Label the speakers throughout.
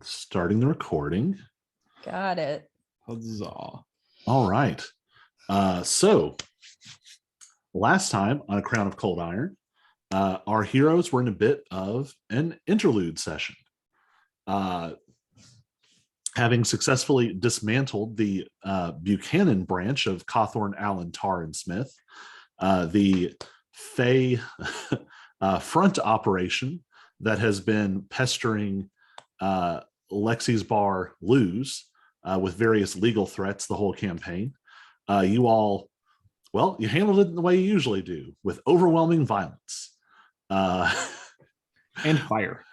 Speaker 1: Starting the recording.
Speaker 2: Got it.
Speaker 3: Huzzah.
Speaker 1: All right. So last time on A Crown of Cold Iron, our heroes were in a bit of an interlude session. Having successfully dismantled the Buchanan branch of Cawthorn, Allen, Tar, and Smith, the Fae front operation that has been pestering Lexi's Bar Lose with various legal threats the whole campaign. You handled it in the way you usually do, with overwhelming violence.
Speaker 3: And fire.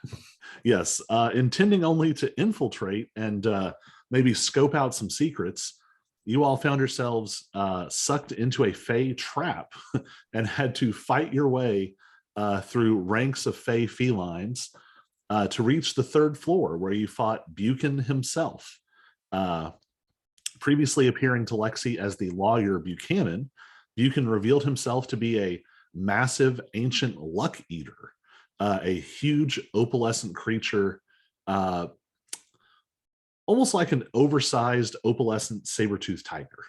Speaker 1: Yes, intending only to infiltrate and maybe scope out some secrets, you all found yourselves sucked into a Fae trap and had to fight your way through ranks of Fae felines to reach the third floor, where you fought Buchan himself. Previously appearing to Lexi as the lawyer Buchanan, Buchan revealed himself to be a massive ancient luck eater, a huge opalescent creature, almost like an oversized opalescent saber-toothed tiger.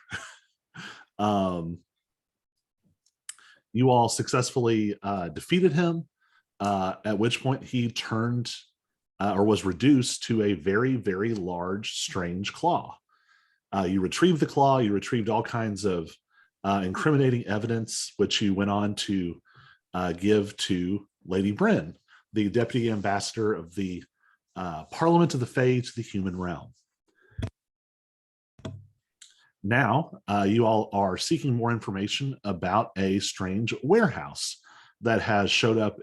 Speaker 1: You all successfully defeated him, at which point he turned or was reduced to a very, very large, strange claw. You retrieved the claw, you retrieved all kinds of incriminating evidence, which you went on to give to Lady Bryn, the deputy ambassador of the Parliament of the Fae to the human realm. Now, you all are seeking more information about a strange warehouse that has showed up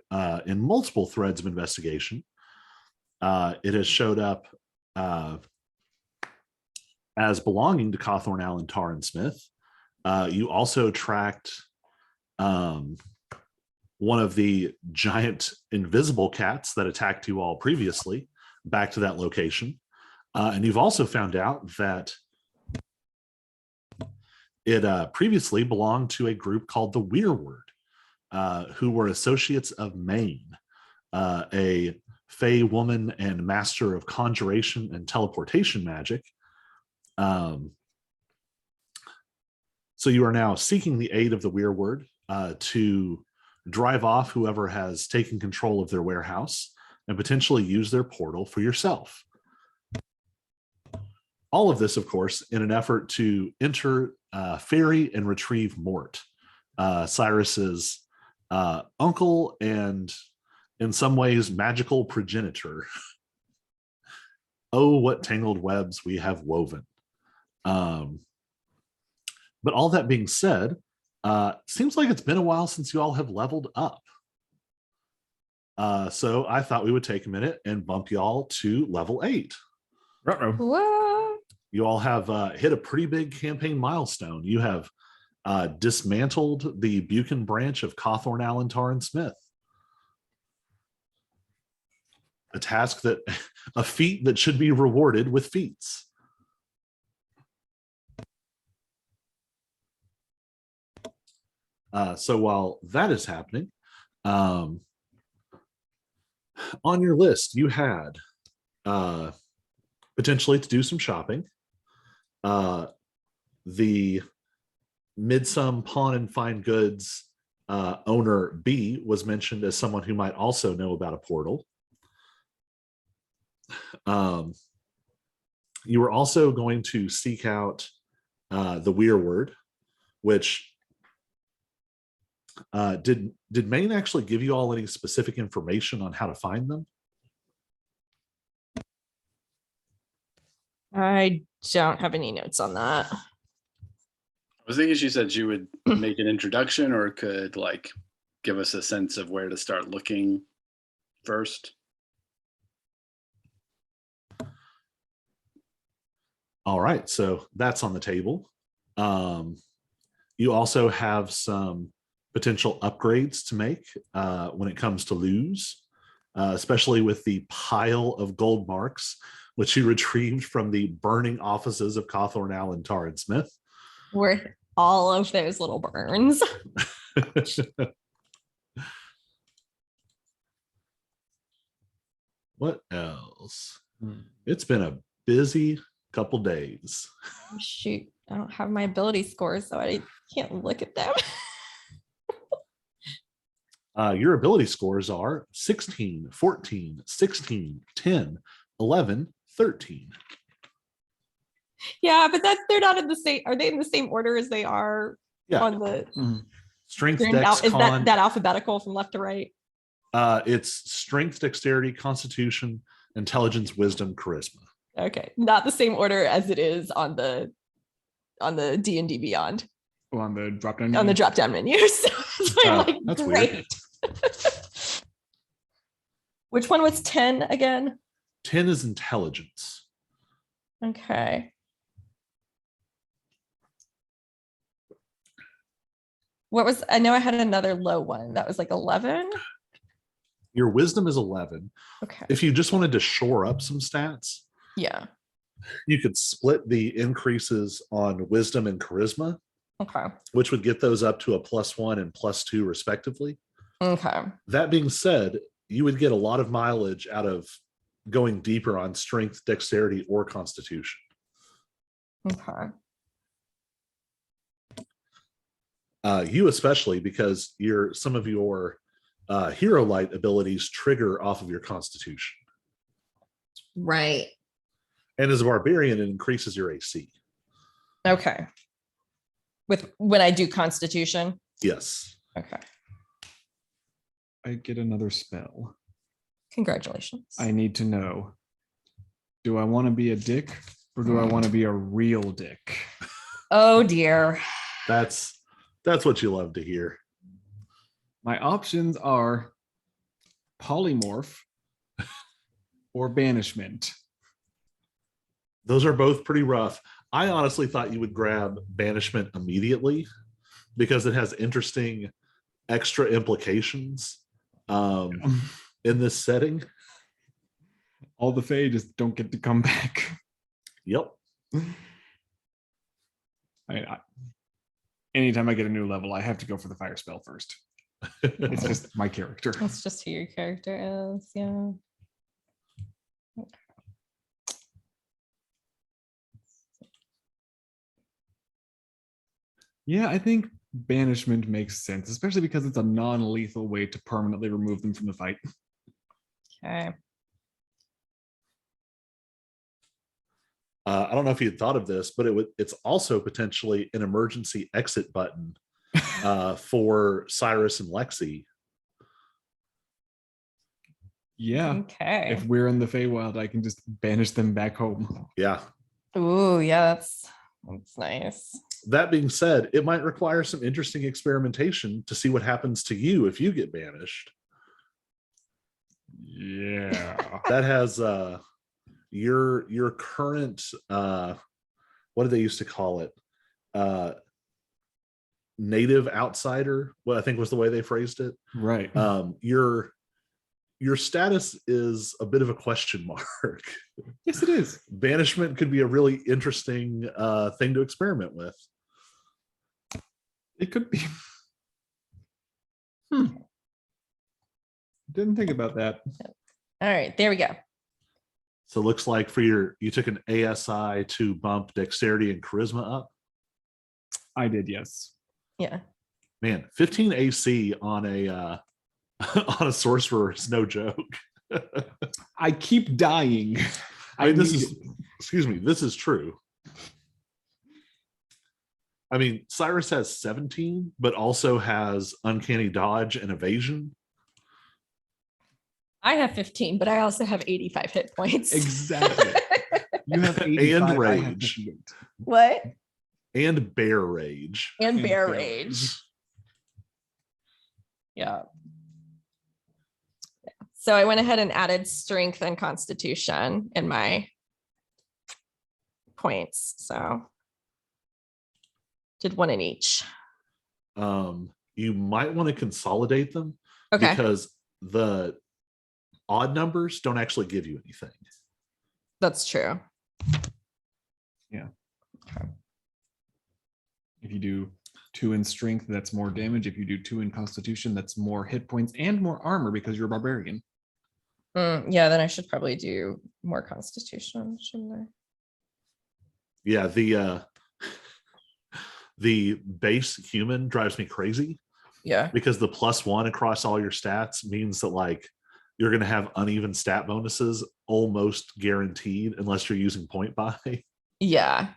Speaker 1: in multiple threads of investigation. It has showed up as belonging to Cawthorn, Allen, Tar, and Smith. You also tracked one of the giant invisible cats that attacked you all previously back to that location. And you've also found out that it previously belonged to a group called the Weirwood, who were associates of Maine, a Fae woman and master of conjuration and teleportation magic. So you are now seeking the aid of the Weirwood to drive off whoever has taken control of their warehouse and potentially use their portal for yourself. All of this, of course, in an effort to enter Faerie and retrieve Mort, Cyrus's uncle and, in some ways, magical progenitor. Oh, what tangled webs we have woven. But all that being said, seems like it's been a while since you all have leveled up. So I thought we would take a minute and bump y'all to level 8.
Speaker 2: Whoa.
Speaker 1: You all have hit a pretty big campaign milestone. You have dismantled the Buchan branch of Cawthorn, Allen, Tar, and Smith. A feat that should be rewarded with feats. So while that is happening, on your list, you had potentially to do some shopping. The Midsum Pawn and Fine Goods owner B was mentioned as someone who might also know about a portal. You were also going to seek out the Weirwood, which did Maine actually give you all any specific information on how to find them?
Speaker 2: I don't have any notes on that.
Speaker 4: I was thinking she said she would make an introduction or could like give us a sense of where to start looking first.
Speaker 1: All right, so that's on the table. You also have some potential upgrades to make when it comes to Lose, especially with the pile of gold marks, which you retrieved from the burning offices of Cawthorn, Allen, Tar, and Smith.
Speaker 2: Worth all of those little burns.
Speaker 1: What else? It's been a busy couple days.
Speaker 2: Oh, shoot, I don't have my ability scores, so I can't look at them.
Speaker 1: Your ability scores are 16, 14, 16, 10, 11, 13.
Speaker 2: Yeah, but they're not in the same. Are they in the same order as they are
Speaker 1: Yeah.
Speaker 2: on the?
Speaker 1: Strength,
Speaker 2: They're
Speaker 1: dex,
Speaker 2: is
Speaker 1: con.
Speaker 2: that alphabetical from left to right?
Speaker 1: It's strength, dexterity, constitution, intelligence, wisdom, charisma.
Speaker 2: Okay, not the same order as it is on the D&D Beyond
Speaker 3: Oh, on the drop down.
Speaker 2: on the drop down menu. So I'm like,
Speaker 1: that's
Speaker 2: great.
Speaker 1: weird.
Speaker 2: Which one was 10 again?
Speaker 1: 10 is intelligence.
Speaker 2: Okay. What was, I know I had another low one. That was like 11.
Speaker 1: Your wisdom is 11.
Speaker 2: Okay.
Speaker 1: If you just wanted to shore up some stats,
Speaker 2: Yeah.
Speaker 1: you could split the increases on wisdom and charisma,
Speaker 2: Okay.
Speaker 1: which would get those up to a +1 and +2 respectively.
Speaker 2: Okay.
Speaker 1: That being said, you would get a lot of mileage out of going deeper on strength, dexterity, or constitution.
Speaker 2: Okay.
Speaker 1: You especially, because some of your hero light abilities trigger off of your constitution.
Speaker 2: Right.
Speaker 1: And as a barbarian, it increases your AC.
Speaker 2: Okay. With when I do Constitution.
Speaker 1: Yes.
Speaker 2: Okay.
Speaker 3: I get another spell.
Speaker 2: Congratulations.
Speaker 3: I need to know, do I want to be a dick or do I want to be a real dick?
Speaker 2: Oh dear.
Speaker 1: That's what you love to hear.
Speaker 3: My options are polymorph or banishment.
Speaker 1: Those are both pretty rough. I honestly thought you would grab banishment immediately because it has interesting extra implications in this setting.
Speaker 3: All the Fae just don't get to come back.
Speaker 1: Yep.
Speaker 3: Anytime I get a new level, I have to go for the fire spell first. It's just my character.
Speaker 2: That's just who your character is. Yeah.
Speaker 3: Yeah, I think banishment makes sense, especially because it's a non-lethal way to permanently remove them from the fight.
Speaker 2: Okay.
Speaker 1: I don't know if you had thought of this, but it's also potentially an emergency exit button for Cyrus and Lexi.
Speaker 3: Yeah.
Speaker 2: Okay.
Speaker 3: If we're in the Feywild, I can just banish them back home.
Speaker 1: Yeah.
Speaker 2: Ooh, yeah, that's nice.
Speaker 1: That being said, it might require some interesting experimentation to see what happens to you if you get banished.
Speaker 3: Yeah.
Speaker 1: That has your current what do they used to call it? Native outsider, what I think was the way they phrased it.
Speaker 3: Right.
Speaker 1: Your status is a bit of a question mark.
Speaker 3: Yes, it is.
Speaker 1: Banishment could be a really interesting thing to experiment with.
Speaker 3: It could be. Didn't think about that.
Speaker 2: All right, there we go.
Speaker 1: So it looks like you took an ASI to bump dexterity and charisma up.
Speaker 3: I did, yes.
Speaker 2: Yeah.
Speaker 1: Man, 15 AC on a on a sorcerer is no joke.
Speaker 3: I keep dying.
Speaker 1: I mean, this is true. I mean, Cyrus has 17, but also has uncanny dodge and evasion.
Speaker 2: I have 15, but I also have 85 hit points.
Speaker 3: Exactly. You have 85,
Speaker 1: And
Speaker 3: I have
Speaker 1: rage.
Speaker 3: 58.
Speaker 2: What?
Speaker 1: And bear rage.
Speaker 2: And bear
Speaker 3: bear
Speaker 2: rage. Yeah. So I went ahead and added strength and constitution in my points. So did one in each.
Speaker 1: You might want to consolidate them
Speaker 2: Okay.
Speaker 1: because the odd numbers don't actually give you anything.
Speaker 2: That's true.
Speaker 3: Yeah.
Speaker 2: Okay.
Speaker 3: If you do 2 in strength, that's more damage. If you do 2 in constitution, that's more hit points and more armor because you're a barbarian.
Speaker 2: Yeah, then I should probably do more Constitution, shouldn't I?
Speaker 1: Yeah, the base human drives me crazy
Speaker 2: Yeah.
Speaker 1: because the +1 across all your stats means that like you're going to have uneven stat bonuses almost guaranteed unless you're using point buy.
Speaker 2: Yeah.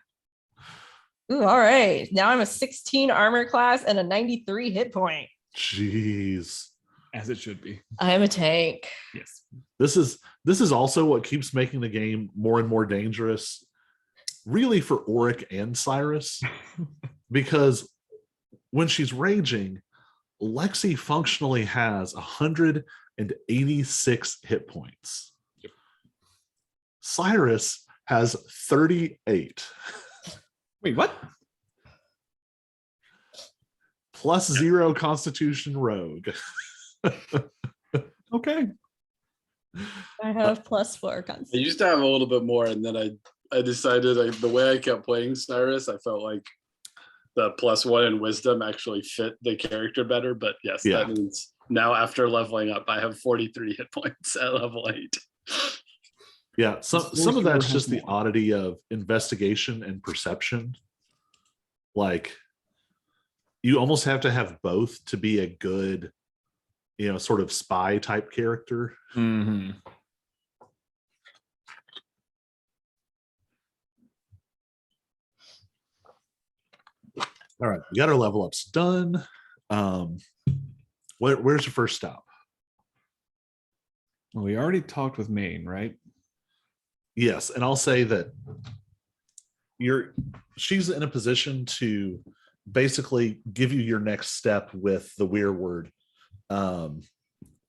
Speaker 2: Ooh, all right. Now I'm a 16 armor class and a 93 hit point.
Speaker 1: Jeez.
Speaker 3: As it should be.
Speaker 2: I am a tank.
Speaker 3: Yes.
Speaker 1: This is also what keeps making the game more and more dangerous, really, for Auric and Cyrus, because when she's raging, Lexi functionally has 186 hit points.
Speaker 3: Yep.
Speaker 1: Cyrus has 38.
Speaker 3: Wait, what?
Speaker 1: +0 Constitution Rogue.
Speaker 3: Okay.
Speaker 2: I have +4
Speaker 4: I
Speaker 2: Constitution.
Speaker 4: used to have a little bit more, and then I decided the way I kept playing Cyrus, I felt like the +1 in wisdom actually fit the character better. But yes,
Speaker 1: Yeah.
Speaker 4: that means now after leveling up, I have 43 hit points at level 8.
Speaker 1: Yeah, some of
Speaker 3: Sorcerer
Speaker 1: that's
Speaker 3: has
Speaker 1: just the
Speaker 3: more.
Speaker 1: oddity of investigation and perception. Like, you almost have to have both to be a good, sort of spy type character.
Speaker 3: Mm-hmm.
Speaker 1: All right, we got our level ups done. Where's your first stop?
Speaker 3: Well, we already talked with Maine, right?
Speaker 1: Yes, and I'll say that she's in a position to basically give you your next step with the weird word,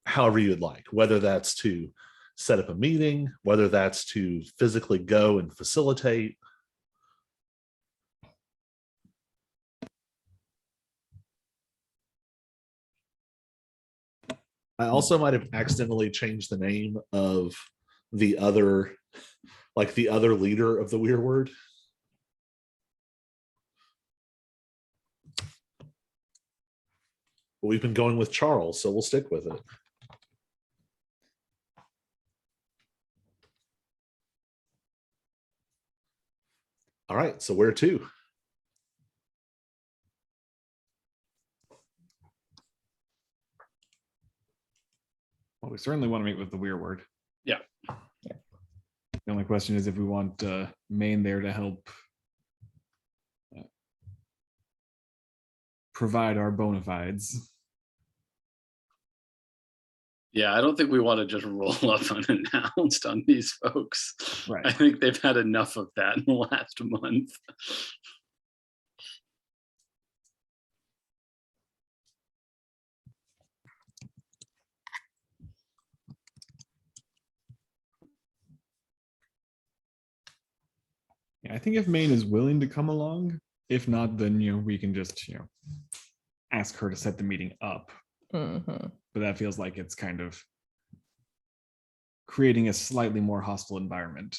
Speaker 1: however you'd like, whether that's to set up a meeting, whether that's to physically go and facilitate. I also might have accidentally changed the name of the other leader of the weird word. But we've been going with Charles, so we'll stick with it. All right, so where to?
Speaker 3: Well, we certainly want to meet with the weird word.
Speaker 4: Yeah.
Speaker 3: The only question is if we want Maine there to help provide our bona fides.
Speaker 4: Yeah, I don't think we want to just roll up unannounced on these folks.
Speaker 3: Right.
Speaker 4: I think they've had enough of that in the last month.
Speaker 3: Yeah, I think if Maine is willing to come along, if not, then we can just ask her to set the meeting up.
Speaker 2: Mm-hmm.
Speaker 3: But that feels like it's kind of creating a slightly more hostile environment.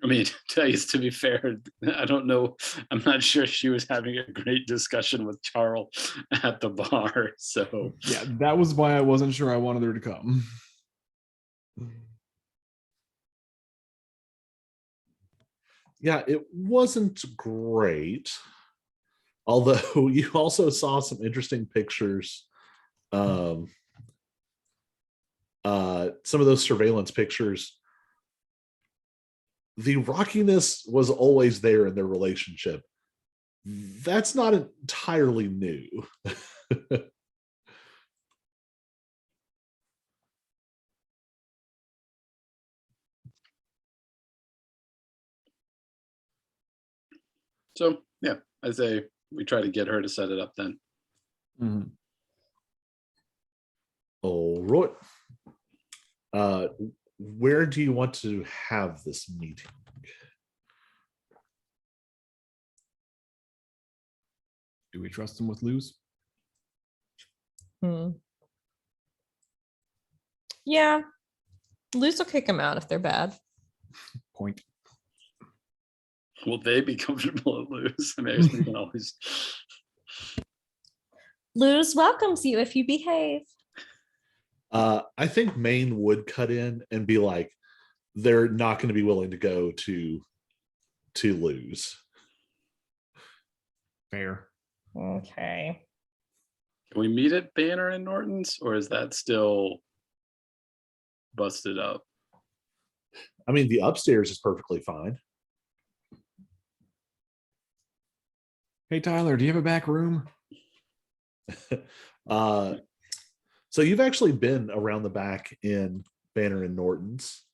Speaker 4: I mean, to be fair, I don't know. I'm not sure she was having a great discussion with Charles at the bar. So
Speaker 3: Yeah, that was why I wasn't sure I wanted her to come.
Speaker 1: Yeah, it wasn't great. Although you also saw some interesting pictures. Some of those surveillance pictures, the rockiness was always there in their relationship. That's not entirely new.
Speaker 4: So yeah, I say we try to get her to set it up then.
Speaker 3: Mhm.
Speaker 1: All right. Where do you want to have this meeting?
Speaker 3: Do we trust him with Luz?
Speaker 2: Yeah. Luz will kick them out if they're bad.
Speaker 3: Point.
Speaker 4: Will they be comfortable at lose? I mean, I guess we can always.
Speaker 2: Luz welcomes you if you behave.
Speaker 1: I think Maine would cut in and be like, they're not going to be willing to go to lose.
Speaker 3: Fair.
Speaker 2: Okay.
Speaker 4: Can we meet at Banner and Norton's, or is that still busted up?
Speaker 1: I mean, the upstairs is perfectly fine.
Speaker 3: Hey Tyler, do you have a back room?
Speaker 1: So you've actually been around the back in Banner and Norton's.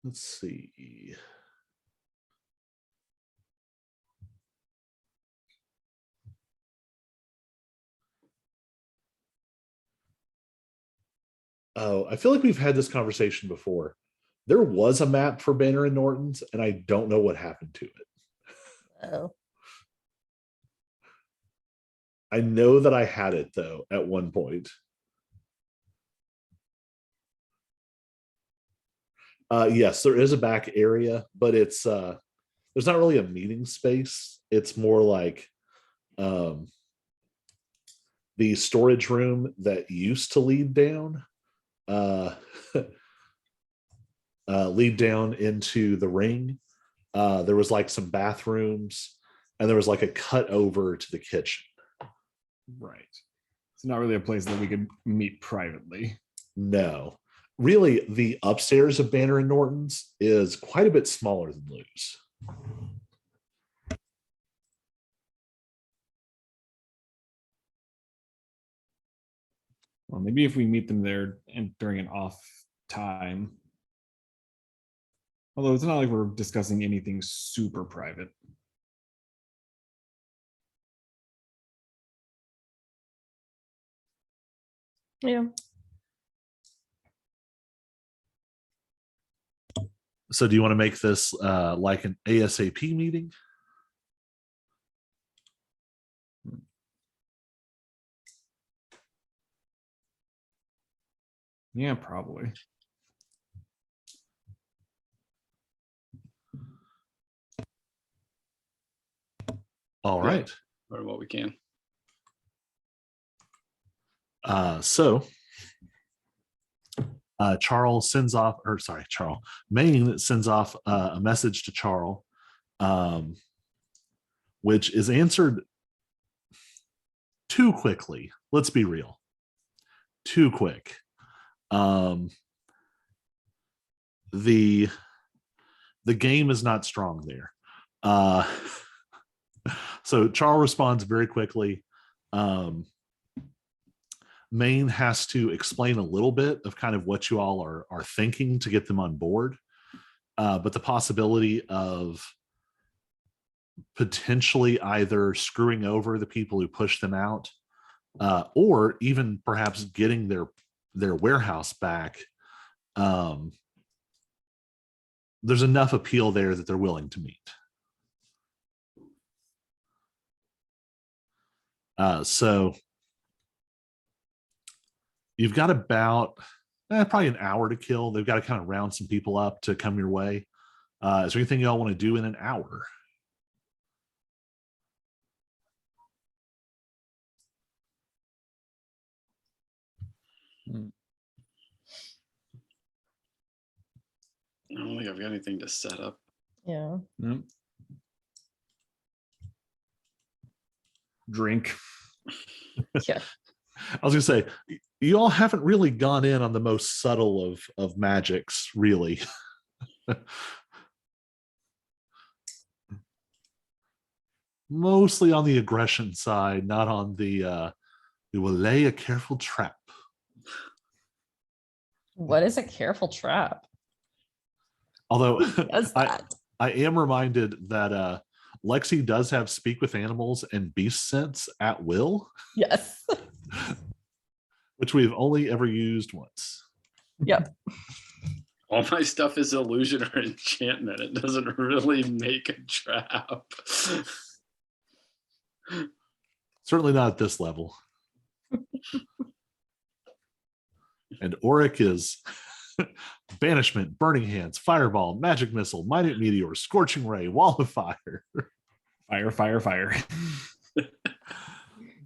Speaker 1: Let's see. Oh, I feel like we've had this conversation before. There was a map for Banner and Norton's, and I don't know what happened to it.
Speaker 2: Oh.
Speaker 1: I know that I had it though at one point. Yes, there is a back area, but it's there's not really a meeting space. It's more like the storage room that used to lead down lead down into the ring. There was like some bathrooms, and there was like a cut over to the kitchen.
Speaker 3: Right. It's not really a place that we could meet privately.
Speaker 1: No, really, the upstairs of Banner and Norton's is quite a bit smaller than Lou's.
Speaker 3: Well, maybe if we meet them there and during an off time. Although it's not like we're discussing anything super private.
Speaker 2: Yeah.
Speaker 1: So do you want to make this like an ASAP meeting?
Speaker 3: Yeah, probably.
Speaker 1: All
Speaker 4: Yeah.
Speaker 1: right.
Speaker 4: Or what we can.
Speaker 1: So Charles sends off, or sorry, Charles, Maine sends off a message to Charles, which is answered too quickly. Let's be real. Too quick. The game is not strong there. So Charles responds very quickly. Maine has to explain a little bit of kind of what you all are thinking to get them on board. But the possibility of potentially either screwing over the people who push them out, or even perhaps getting their warehouse back, there's enough appeal there that they're willing to meet. So you've got about probably an hour to kill. They've got to kind of round some people up to come your way. Is there anything y'all want to do in an hour?
Speaker 4: I don't think I've got anything to set up.
Speaker 2: Yeah.
Speaker 3: Nope. Drink.
Speaker 2: Yeah.
Speaker 1: I was gonna say, you all haven't really gone in on the most subtle of magics, really. Mostly on the aggression side, not on the we will lay a careful trap.
Speaker 2: What is a careful trap?
Speaker 1: Although
Speaker 2: Does that?
Speaker 1: I am reminded that Lexi does have speak with animals and beast sense at will,
Speaker 2: Yes.
Speaker 1: which we've only ever used once.
Speaker 2: Yep.
Speaker 4: All my stuff is illusion or enchantment. It doesn't really make a trap.
Speaker 1: Certainly not at this level. And Auric is banishment, burning hands, fireball, magic missile, minute meteor, scorching ray, wall of fire.
Speaker 3: Fire, fire, fire.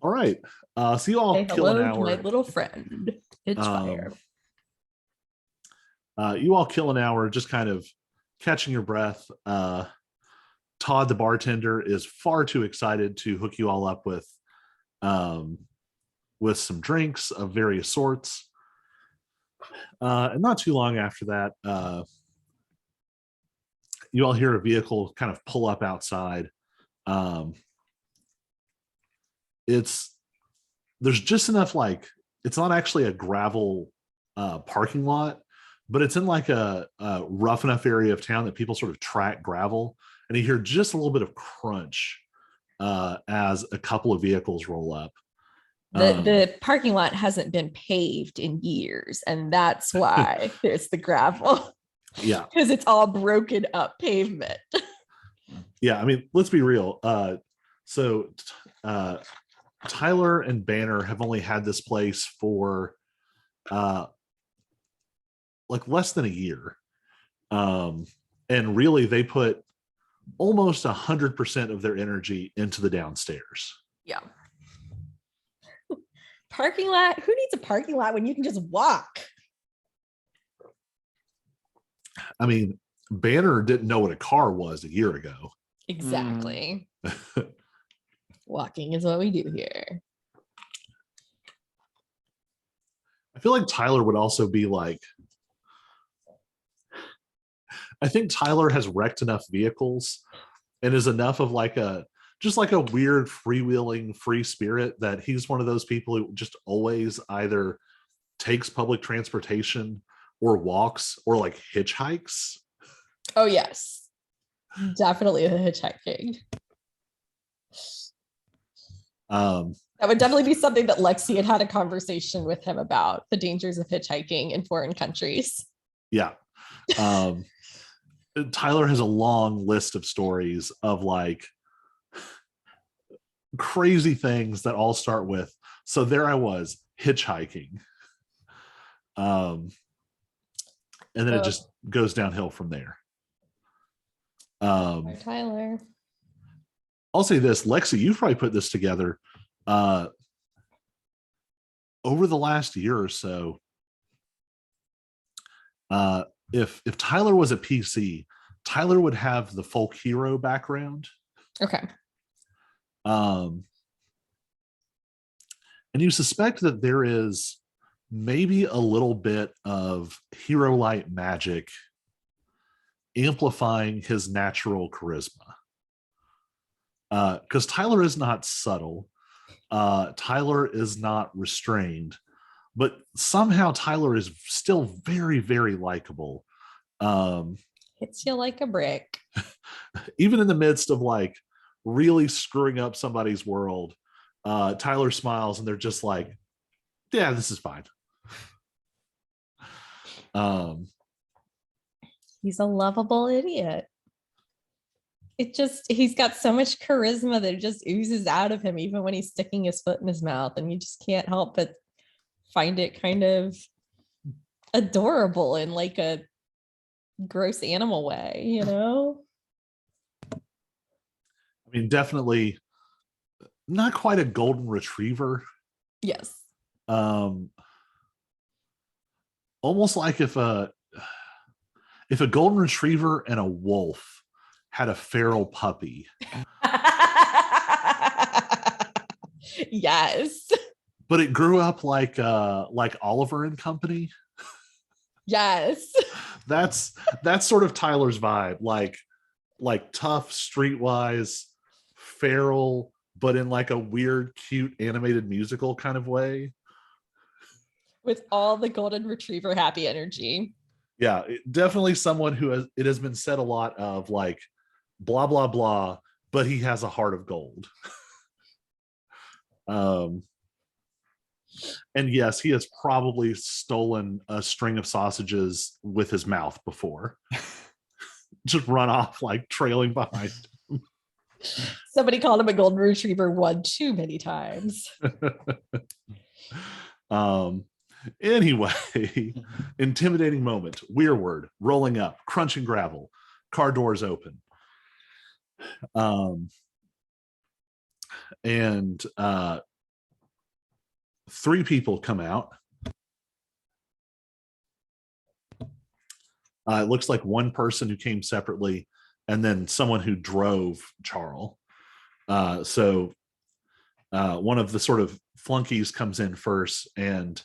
Speaker 1: All All right. So you all
Speaker 2: Say
Speaker 1: kill an
Speaker 2: hello to my
Speaker 1: hour.
Speaker 2: little friend. It's fire.
Speaker 1: You all kill an hour just kind of catching your breath. Todd, the bartender, is far too excited to hook you all up with some drinks of various sorts. And not too long after that, you all hear a vehicle kind of pull up outside. There's just enough, like, it's not actually a gravel parking lot, but it's in like a rough enough area of town that people sort of track gravel, and you hear just a little bit of crunch as a couple of vehicles roll up.
Speaker 2: The parking lot hasn't been paved in years, and that's why there's the gravel.
Speaker 1: Yeah.
Speaker 2: Because it's all broken up pavement.
Speaker 1: Yeah, I mean, let's be real. So Tyler and Banner have only had this place for like less than a year. And really they put almost 100% of their energy into the downstairs.
Speaker 2: Yeah. Parking lot? Who needs a parking lot when you can just walk?
Speaker 1: I mean, Banner didn't know what a car was a year ago.
Speaker 2: Exactly. Walking is what we do here.
Speaker 1: I feel like Tyler would also be like, I think Tyler has wrecked enough vehicles and is enough of like just like a weird freewheeling free spirit that he's one of those people who just always either takes public transportation or walks or like hitchhikes.
Speaker 2: Oh, yes. Definitely the hitchhiking. That would definitely be something that Lexi had a conversation with him about, the dangers of hitchhiking in foreign countries.
Speaker 1: Yeah. Tyler has a long list of stories of like crazy things that all start with, so there I was hitchhiking. And then it just goes downhill from there.
Speaker 2: Tyler.
Speaker 1: I'll say this, Lexi, you've probably put this together over the last year or so. If Tyler was a PC, Tyler would have the folk hero background.
Speaker 2: Okay.
Speaker 1: And you suspect that there is maybe a little bit of hero light magic amplifying his natural charisma. Because Tyler is not subtle. Tyler is not restrained, but somehow Tyler is still very, very likable.
Speaker 2: Hits you like a brick.
Speaker 1: Even in the midst of like really screwing up somebody's world, Tyler smiles and they're just like, yeah, this is fine.
Speaker 2: He's a lovable idiot. He's got so much charisma that it just oozes out of him, even when he's sticking his foot in his mouth, and you just can't help but find it kind of adorable in like a gross animal way, you know?
Speaker 1: I mean, definitely not quite a golden retriever.
Speaker 2: Yes.
Speaker 1: Almost like if a golden retriever and a wolf had a feral puppy.
Speaker 2: Yes.
Speaker 1: But it grew up like Oliver and Company.
Speaker 2: Yes.
Speaker 1: That's sort of Tyler's vibe, like tough, streetwise, feral, but in like a weird, cute animated musical kind of way.
Speaker 2: With all the golden retriever happy energy.
Speaker 1: Yeah, definitely someone who it has been said a lot of like blah blah blah, but he has a heart of gold. And yes, he has probably stolen a string of sausages with his mouth before. Just run off like trailing behind.
Speaker 2: Somebody called him a golden retriever one too many times.
Speaker 1: Anyway, intimidating moment, weird, rolling up, crunching gravel, car doors open. And 3 people come out. It looks like one person who came separately, and then someone who drove Charles. So one of the sort of flunkies comes in first, and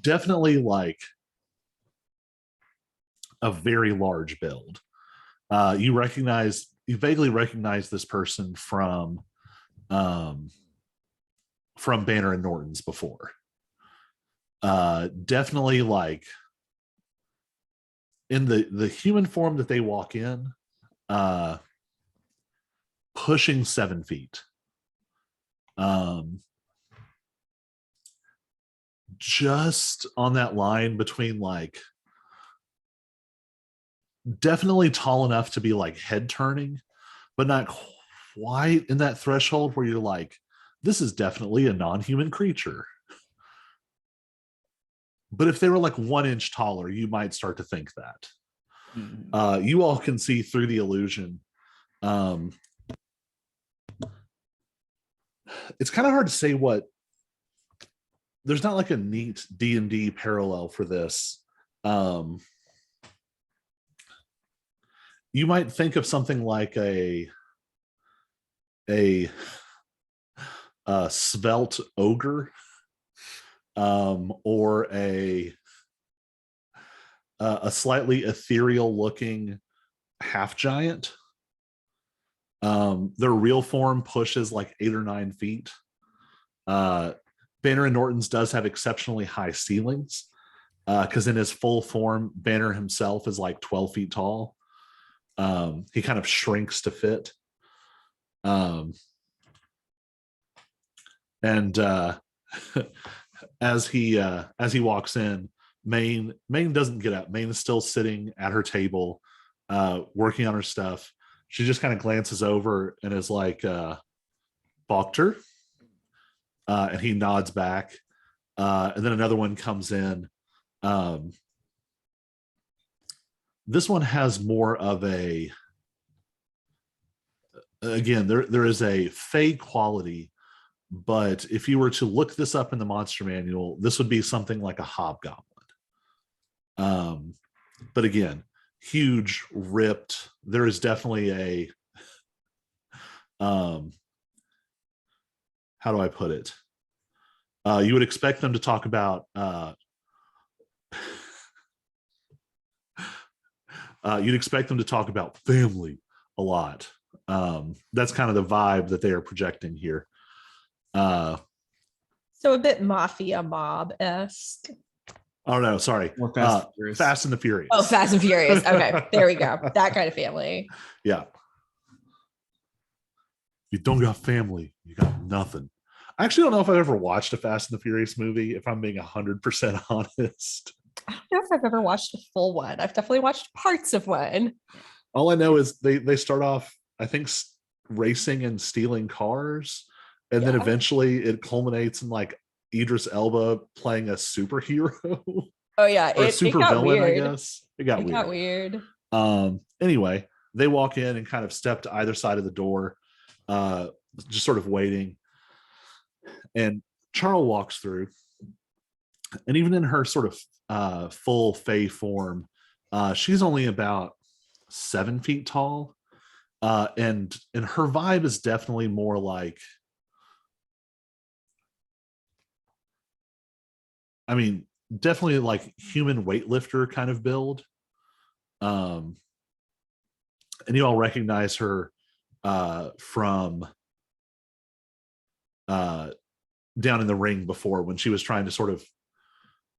Speaker 1: definitely like a very large build. You vaguely recognize this person from Banner and Norton's before. Definitely like in the human form that they walk in, pushing 7 feet. Just on that line between like definitely tall enough to be like head turning, but not quite in that threshold where you're like, this is definitely a non-human creature. But if they were like 1 inch taller, you might start to think that. You all can see through the illusion. It's kind of hard to say what. There's not like a neat D&D parallel for this. You might think of something like a svelte ogre, or a slightly ethereal looking half giant. Their real form pushes like 8 or 9 feet. Banner and Norton's does have exceptionally high ceilings, because in his full form, Banner himself is like 12 feet tall. He kind of shrinks to fit. And as he walks in, Maine doesn't get up. Maine is still sitting at her table, working on her stuff. She just kind of glances over and is like, Boctor. And he nods back. And then another one comes in. This one has more of a, again, there is a Fae quality, but if you were to look this up in the monster manual, this would be something like a hobgoblin. But again, huge, ripped. There is definitely a, how do I put it? You would expect them to talk about you'd expect them to talk about family a lot. That's kind of the vibe that they are projecting here.
Speaker 2: So a bit mafia mob-esque.
Speaker 1: Oh no, sorry.
Speaker 3: More Fast and Furious.
Speaker 1: Fast and the Furious.
Speaker 2: Oh, Fast and Furious. Okay, there we go. That kind of family.
Speaker 1: Yeah. You don't got family, you got nothing. I actually don't know if I've ever watched a Fast and the Furious movie, if I'm being 100% honest.
Speaker 2: I don't know if I've ever watched a full one. I've definitely watched parts of one.
Speaker 1: All I know is they start off, I think, racing and stealing cars, and then
Speaker 2: Yeah.
Speaker 1: eventually it culminates in like Idris Elba playing a superhero
Speaker 2: Oh yeah,
Speaker 1: or a
Speaker 2: it
Speaker 1: super
Speaker 2: got
Speaker 1: villain.
Speaker 2: weird.
Speaker 1: I guess it got weird.
Speaker 2: Got weird.
Speaker 1: Anyway, they walk in and kind of step to either side of the door, just sort of waiting. And Charles walks through, and even in her sort of full Fae form, she's only about 7 feet tall, and her vibe is definitely more like, I mean, definitely like human weightlifter kind of build. And you all recognize her from down in the ring before, when she was trying to sort of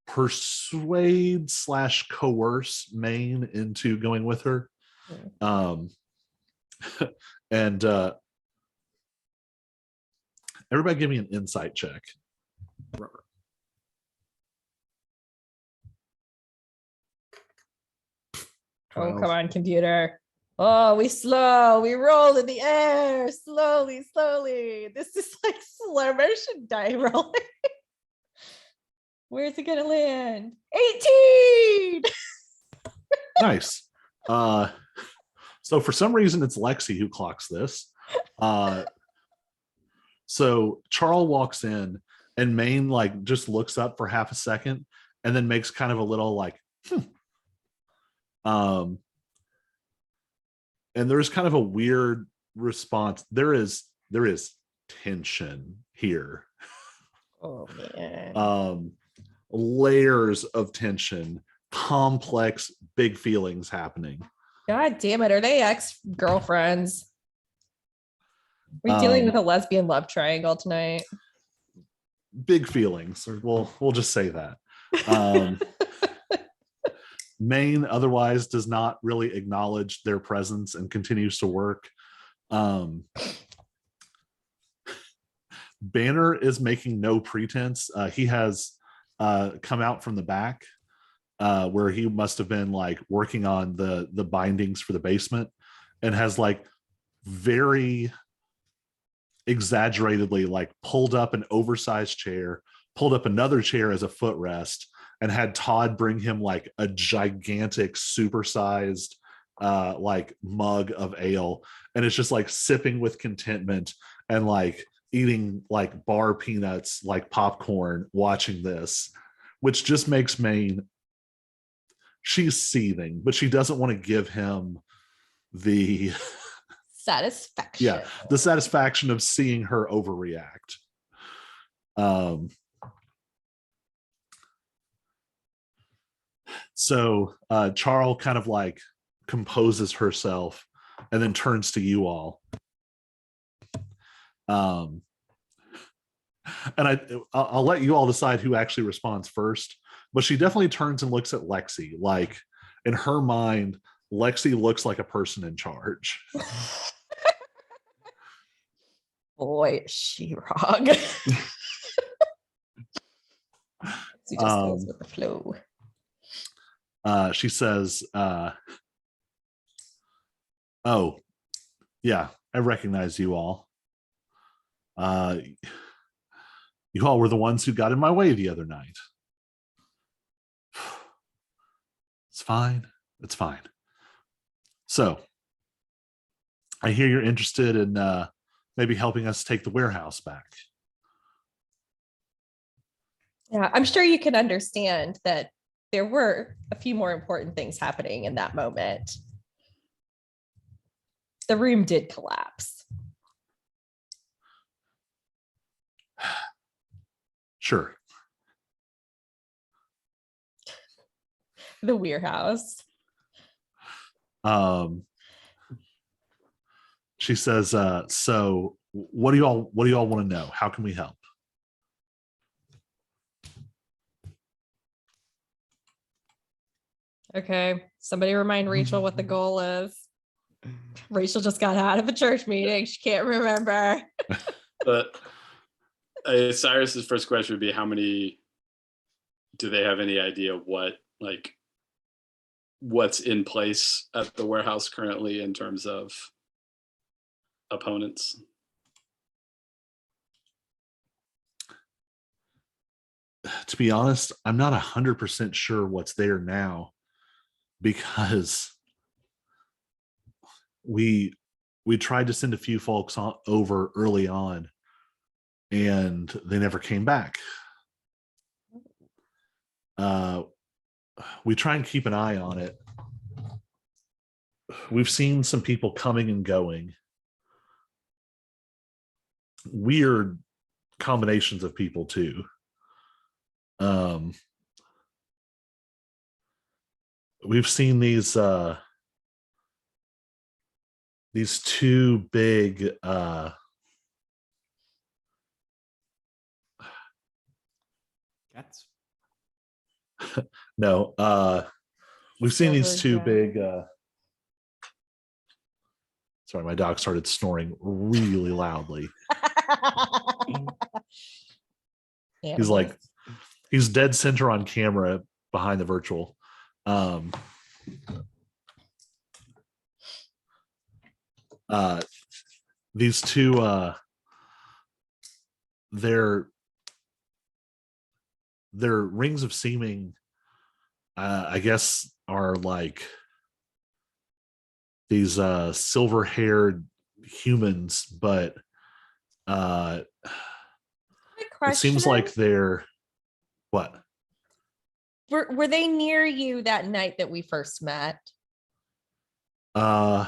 Speaker 1: persuade / coerce Maine into going with her. And everybody give me an insight check.
Speaker 2: Oh, come on, computer. Oh, we roll in the air, slowly. This is like slow motion die rolling. Where's it gonna land? 18.
Speaker 1: Nice. So for some reason it's Lexi who clocks this. So Charles walks in, And Maine like just looks up for half a second and then makes kind of a little like, and there's kind of a weird response. There is tension here.
Speaker 2: Oh man.
Speaker 1: Layers of tension, complex, big feelings happening.
Speaker 2: God damn it. Are they ex-girlfriends? We're dealing with a lesbian love triangle tonight.
Speaker 1: Big feelings, or we'll just say that. Maine otherwise does not really acknowledge their presence and continues to work. Banner is making no pretense. He has come out from the back where he must have been like working on the bindings for the basement, and has like very exaggeratedly like pulled up an oversized chair, pulled up another chair as a footrest, and had Todd bring him like a gigantic supersized like mug of ale, and it's just like sipping with contentment and like eating like bar peanuts like popcorn watching this, which just makes Maine, she's seething, but she doesn't want to give him the
Speaker 2: Satisfaction.
Speaker 1: the satisfaction of seeing her overreact. So Charl kind of like composes herself and then turns to you all. And I'll let you all decide who actually responds first, but she definitely turns and looks at Lexi. Like in her mind, Lexi looks like a person in charge.
Speaker 2: Boy, is she wrong. She just goes with the flow.
Speaker 1: She says, oh, yeah, I recognize you all. You all were the ones who got in my way the other night. It's fine. It's fine. So, I hear you're interested in maybe helping us take the warehouse back.
Speaker 2: Yeah, I'm sure you can understand that there were a few more important things happening in that moment. The room did collapse.
Speaker 1: Sure.
Speaker 2: The warehouse.
Speaker 1: She says, so what do you all want to know? How can we help?
Speaker 2: Okay, somebody remind Rachel what the goal is. Rachel just got out of a church meeting. She can't remember.
Speaker 4: But Cyrus's first question would be, how many, do they have any idea what's in place at the warehouse currently in terms of opponents?
Speaker 1: To be honest, I'm not 100% sure what's there now, because we tried to send a few folks over early on and they never came back. We try and keep an eye on it. We've seen some people coming and going. Weird combinations of people too. We've seen these two big
Speaker 3: Cats.
Speaker 1: no, we've seen these two big sorry, my dog started snoring really loudly. He's like, he's dead center on camera behind the virtual. These two, they're rings of seeming, I guess, are like these silver-haired humans, but
Speaker 2: I
Speaker 1: it seems
Speaker 2: Question.
Speaker 1: like they're what?
Speaker 2: Were they near you that night that we first met?
Speaker 1: Uh,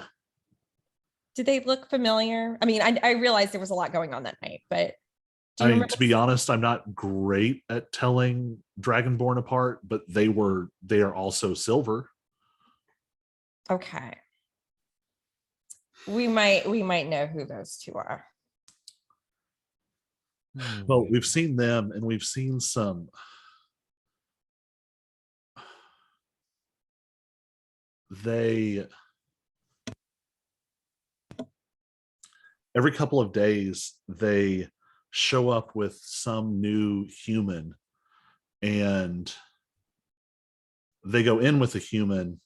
Speaker 2: Did they look familiar? I mean, I realized there was a lot going on that night, but do
Speaker 1: I
Speaker 2: you
Speaker 1: mean,
Speaker 2: remember?
Speaker 1: to be honest, I'm not great at telling Dragonborn apart, but they are also silver.
Speaker 2: Okay. We might know who those two are.
Speaker 1: Well, we've seen them, and we've seen some. They every couple of days they show up with some new human, and they go in with a human,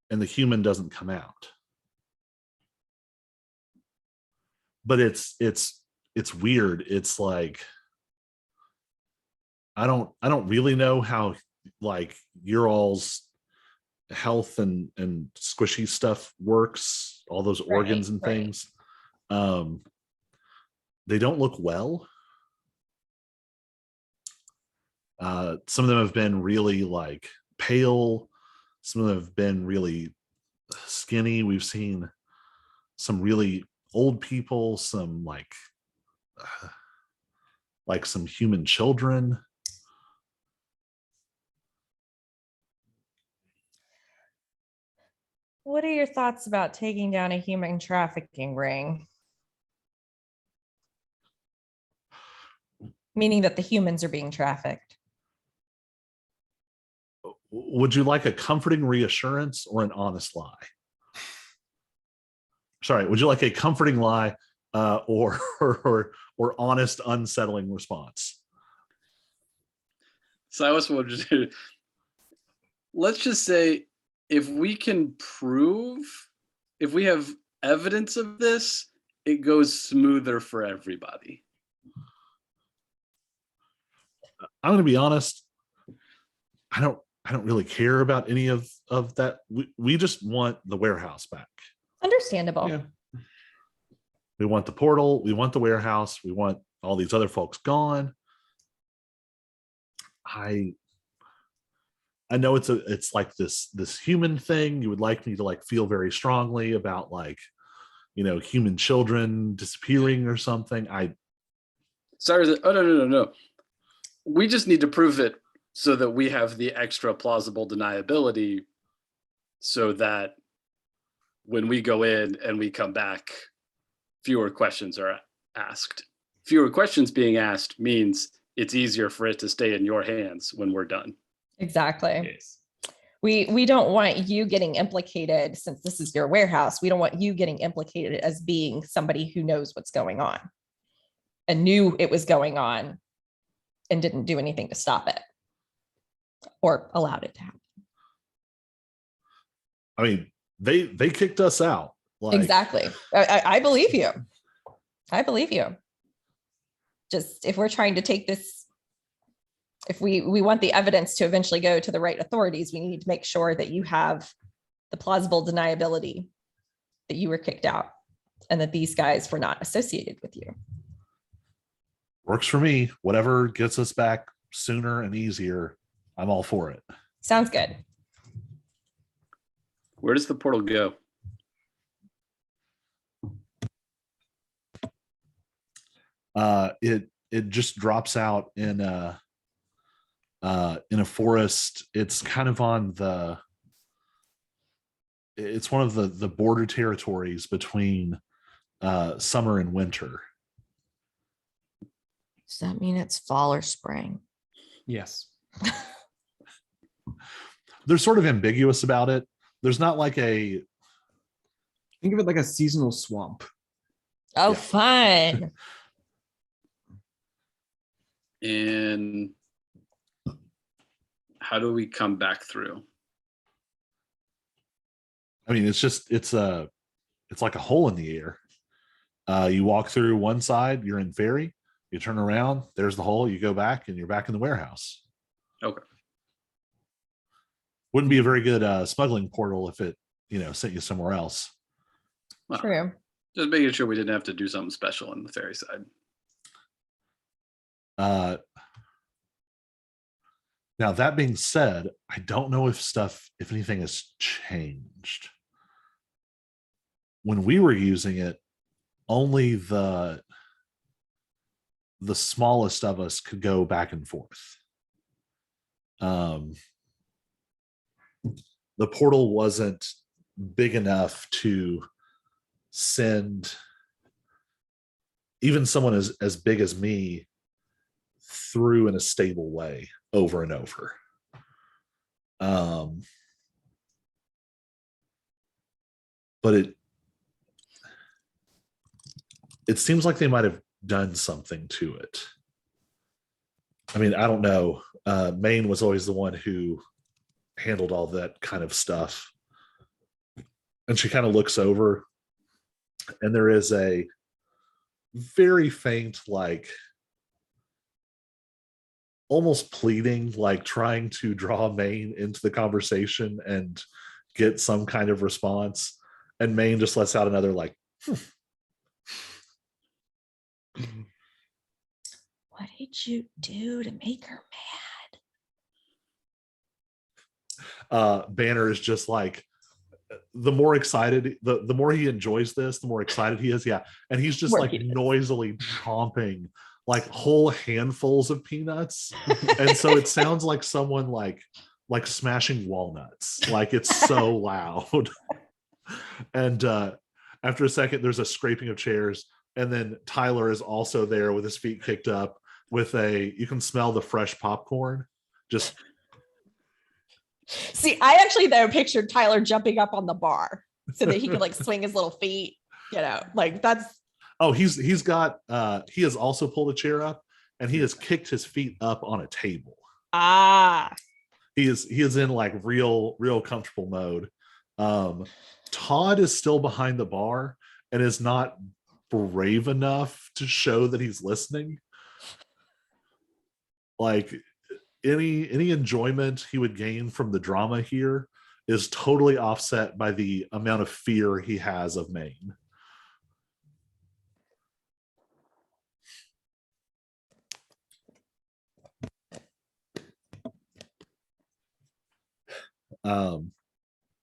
Speaker 1: and the human doesn't come out. But it's weird. It's like I don't really know how like your all's health and squishy stuff works, all those organs and
Speaker 2: right.
Speaker 1: things. They don't look well. Some of them have been really like pale, some of them have been really skinny. We've seen some really old people, some like some human children.
Speaker 2: What are your thoughts about taking down a human trafficking ring? Meaning that the humans are being trafficked.
Speaker 1: Would you like a comforting reassurance or an honest lie? Sorry, would you like a comforting lie or honest, unsettling response?
Speaker 4: Silas will just let's just say if we can prove, if we have evidence of this, it goes smoother for everybody.
Speaker 1: I'm going to be honest. I don't really care about any of that. We just want the warehouse back.
Speaker 2: Understandable.
Speaker 3: Yeah.
Speaker 1: We want the portal. We want the warehouse. We want all these other folks gone. I know it's like this human thing. You would like me to like feel very strongly about like, human children disappearing or something.
Speaker 4: Sorry. Oh no. We just need to prove it so that we have the extra plausible deniability, so that when we go in and we come back, fewer questions are asked. Fewer questions being asked means it's easier for it to stay in your hands when we're done.
Speaker 2: Exactly.
Speaker 3: Yes.
Speaker 2: We don't want you getting implicated, since this is your warehouse. We don't want you getting implicated as being somebody who knows what's going on and knew it was going on and didn't do anything to stop it or allowed it to happen.
Speaker 1: I mean, they kicked us out. Like,
Speaker 2: Exactly. I believe you. I believe you. Just if we're trying to take this, if we want the evidence to eventually go to the right authorities, we need to make sure that you have the plausible deniability that you were kicked out and that these guys were not associated with you.
Speaker 1: Works for me. Whatever gets us back sooner and easier, I'm all for it.
Speaker 2: Sounds good.
Speaker 4: Where does the portal go?
Speaker 1: It just drops out in a forest. It's kind of on it's one of the border territories between summer and winter.
Speaker 2: Does that mean it's fall or spring?
Speaker 3: Yes.
Speaker 1: They're sort of ambiguous about it. There's not like a
Speaker 3: Think of it like a seasonal swamp.
Speaker 2: Oh,
Speaker 1: Yeah.
Speaker 2: fun.
Speaker 4: And how do we come back through?
Speaker 1: I mean, it's like a hole in the air. You walk through one side, you're in Faerie. You turn around, there's the hole. You go back, and you're back in the warehouse.
Speaker 4: Okay.
Speaker 1: Wouldn't be a very good smuggling portal if it, sent you somewhere else.
Speaker 4: Well,
Speaker 2: True.
Speaker 4: just making sure we didn't have to do something special on the ferry side.
Speaker 1: Now, that being said, I don't know if anything has changed. When we were using it, only the smallest of us could go back and forth. The portal wasn't big enough to send even someone as big as me through in a stable way over and over. But it seems like they might have done something to it. I mean, I don't know. Maine was always the one who handled all that kind of stuff. And she kind of looks over, and there is a very faint, like almost pleading, like trying to draw Maine into the conversation and get some kind of response. And Maine just lets out another like,
Speaker 2: What did you do to make her mad?
Speaker 1: Banner is just like, the more excited, the more he enjoys this, the more excited he is. Yeah. And he's just
Speaker 2: More
Speaker 1: like
Speaker 2: peanuts.
Speaker 1: noisily chomping like whole handfuls of peanuts. And so it sounds like someone like smashing walnuts. Like it's so loud. And after a second, there's a scraping of chairs. And then Tyler is also there with his feet kicked up with you can smell the fresh popcorn. Just
Speaker 2: See, I actually though pictured Tyler jumping up on the bar so that he could like swing his little feet, like that's.
Speaker 1: Oh, he has also pulled a chair up and he has kicked his feet up on a table. He is in like real comfortable mode. Todd is still behind the bar and is not brave enough to show that he's listening. Like any enjoyment he would gain from the drama here is totally offset by the amount of fear he has of Maine.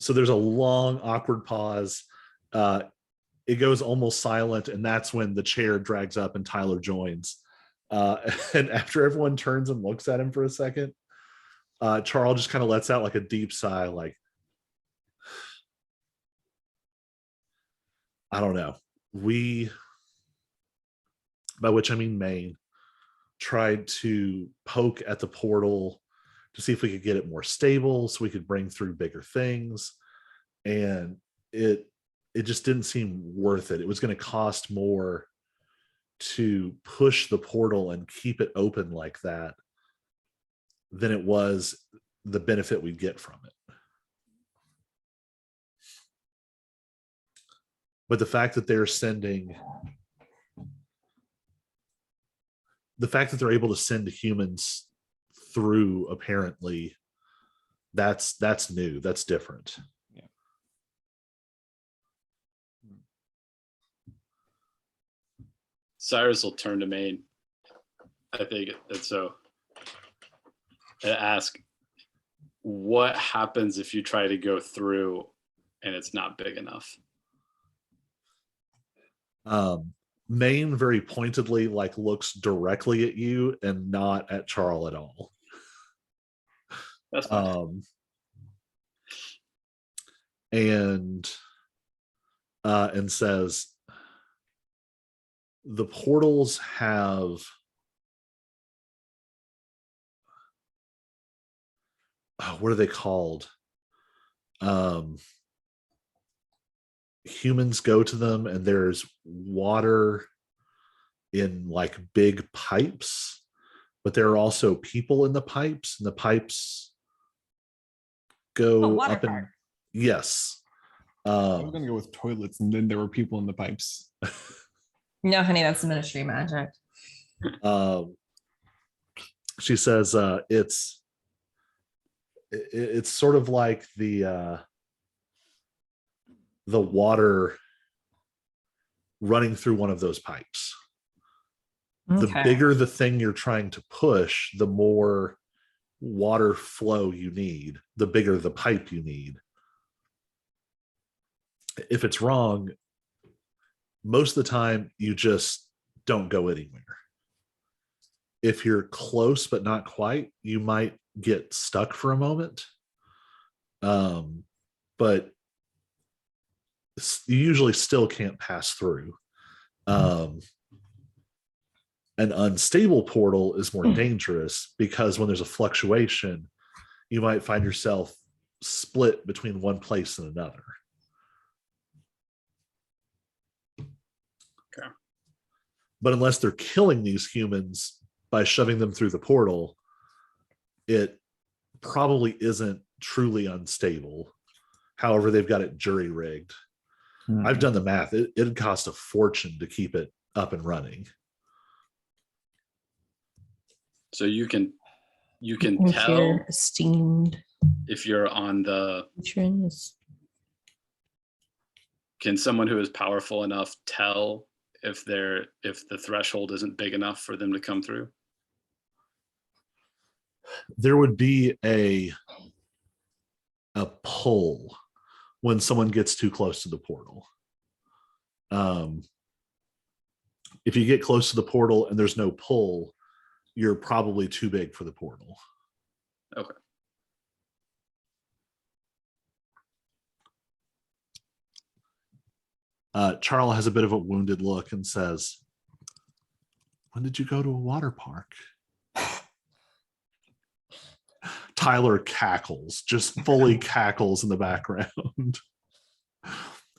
Speaker 1: So there's a long, awkward pause. It goes almost silent, and that's when the chair drags up and Tyler joins. And after everyone turns and looks at him for a second, Charles just kind of lets out like a deep sigh, like, I don't know. We, by which I mean Maine, tried to poke at the portal to see if we could get it more stable so we could bring through bigger things. And it just didn't seem worth it. It was going to cost more to push the portal and keep it open like that than it was the benefit we'd get from it. But the fact that they're able to send humans through, apparently, that's new. That's different.
Speaker 3: Yeah.
Speaker 4: Cyrus will turn to Maine, I think, and so and ask, what happens if you try to go through and it's not big enough?
Speaker 1: Maine very pointedly like looks directly at you and not at Charles at all.
Speaker 4: That's fine.
Speaker 1: And says, the portals have what are they called? Humans go to them and there's water in like big pipes, but there are also people in the pipes, and the pipes go up and yes.
Speaker 3: I was gonna go with toilets, and then there were people in the pipes.
Speaker 2: No, honey, that's ministry magic.
Speaker 1: She says it's sort of like the water running through one of those pipes. The
Speaker 2: Okay.
Speaker 1: bigger the thing you're trying to push, the more water flow you need, the bigger the pipe you need. If it's wrong, most of the time you just don't go anywhere. If you're close but not quite, you might get stuck for a moment. But you usually still can't pass through. An unstable portal is more dangerous because when there's a fluctuation, you might find yourself split between one place and another.
Speaker 4: Okay.
Speaker 1: But unless they're killing these humans by shoving them through the portal, it probably isn't truly unstable. However, they've got it jury rigged. I've done the math. It'd cost a fortune to keep it up and running.
Speaker 4: So you can
Speaker 2: Thank
Speaker 4: tell
Speaker 2: your esteemed
Speaker 4: if you're on the.
Speaker 2: patrons.
Speaker 4: Can someone who is powerful enough tell if the threshold isn't big enough for them to come through?
Speaker 1: There would be a pull when someone gets too close to the portal. If you get close to the portal and there's no pull, you're probably too big for the portal.
Speaker 4: Okay.
Speaker 1: Charles has a bit of a wounded look and says, "When did you go to a water park?" Tyler cackles, just fully cackles in the background.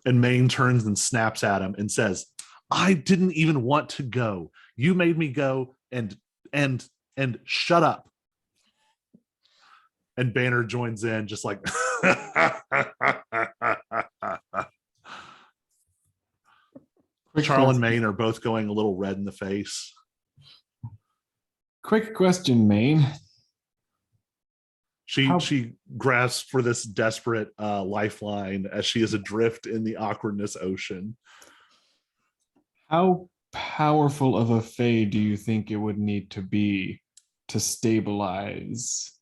Speaker 1: And Maine turns and snaps at him and says, "I didn't even want to go. You made me go, and shut up." And Banner joins in, just like Charles and Maine are both going a little red in the face.
Speaker 3: Quick question, Maine.
Speaker 1: She grasps for this desperate lifeline as she is adrift in the awkwardness ocean.
Speaker 3: How powerful of a Fae do you think it would need to be to stabilize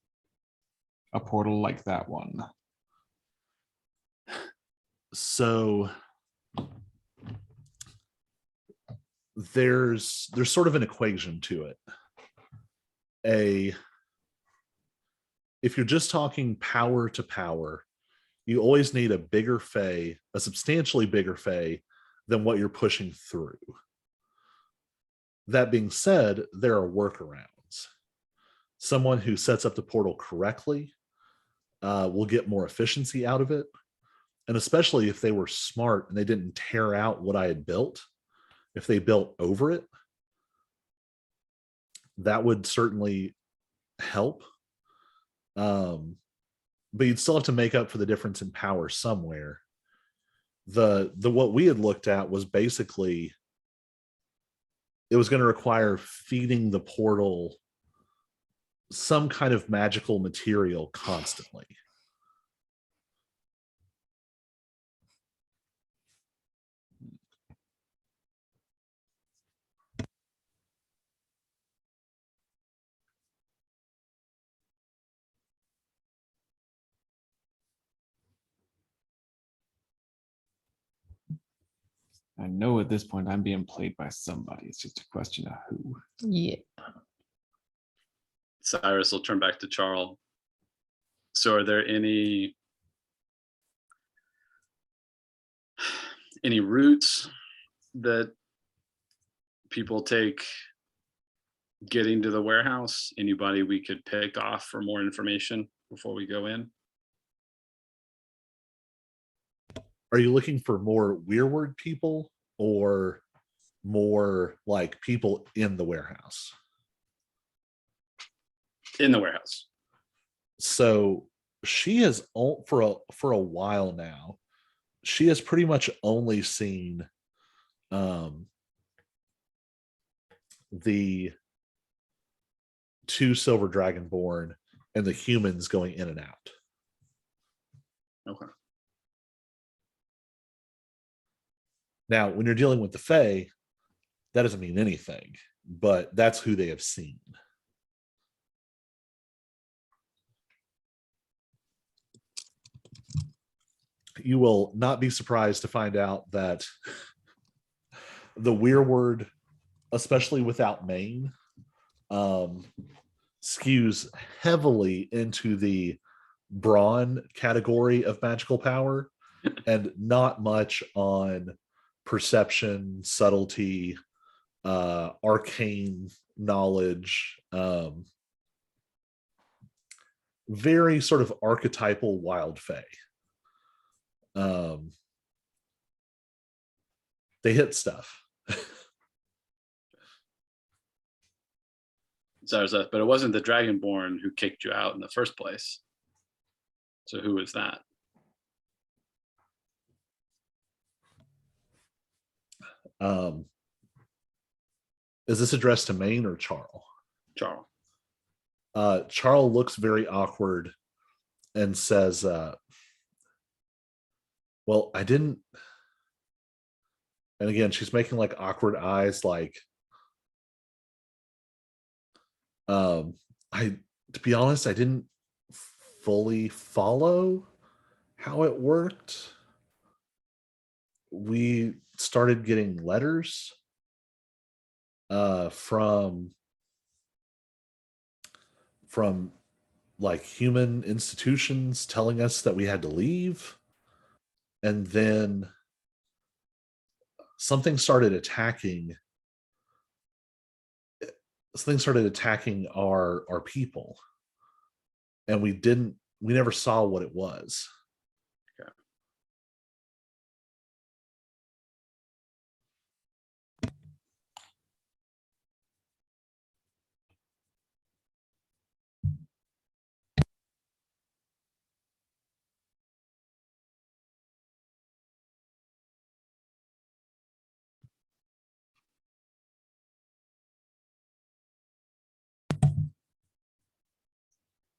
Speaker 3: a portal like that one?
Speaker 1: So there's sort of an equation to it. If you're just talking power to power, you always need a bigger Fae, a substantially bigger Fae than what you're pushing through. That being said, there are workarounds. Someone who sets up the portal correctly will get more efficiency out of it. And especially if they were smart and they didn't tear out what I had built, if they built over it, that would certainly help. But you'd still have to make up for the difference in power somewhere. The what we had looked at was basically it was going to require feeding the portal some kind of magical material constantly.
Speaker 3: I know at this point I'm being played by somebody. It's just a question of who.
Speaker 2: Yeah.
Speaker 4: Cyrus will turn back to Charles. So are there any routes that people take getting to the warehouse? Anybody we could pick off for more information before we go in?
Speaker 1: Are you looking for more weirwood people or more like people in the warehouse?
Speaker 4: In the warehouse.
Speaker 1: So she has for a while now, she has pretty much only seen the 2 silver dragonborn and the humans going in and out.
Speaker 4: Okay.
Speaker 1: Now, when you're dealing with the Fae, that doesn't mean anything. but that's who they have seen. You will not be surprised to find out that the Weirwood, especially without Maine, skews heavily into the brawn category of magical power and not much on perception, subtlety, arcane knowledge, very sort of archetypal wild fae. They hit stuff.
Speaker 4: But it wasn't the Dragonborn who kicked you out in the first place. So who was that?
Speaker 1: Is this addressed to Maine or Charles?
Speaker 4: Charles.
Speaker 1: Charles looks very awkward and says, well, I didn't. And again, she's making like awkward eyes, like, to be honest, I didn't fully follow how it worked. We started getting letters from like human institutions telling us that we had to leave, and then something started attacking our people, and we never saw what it was.
Speaker 4: Okay.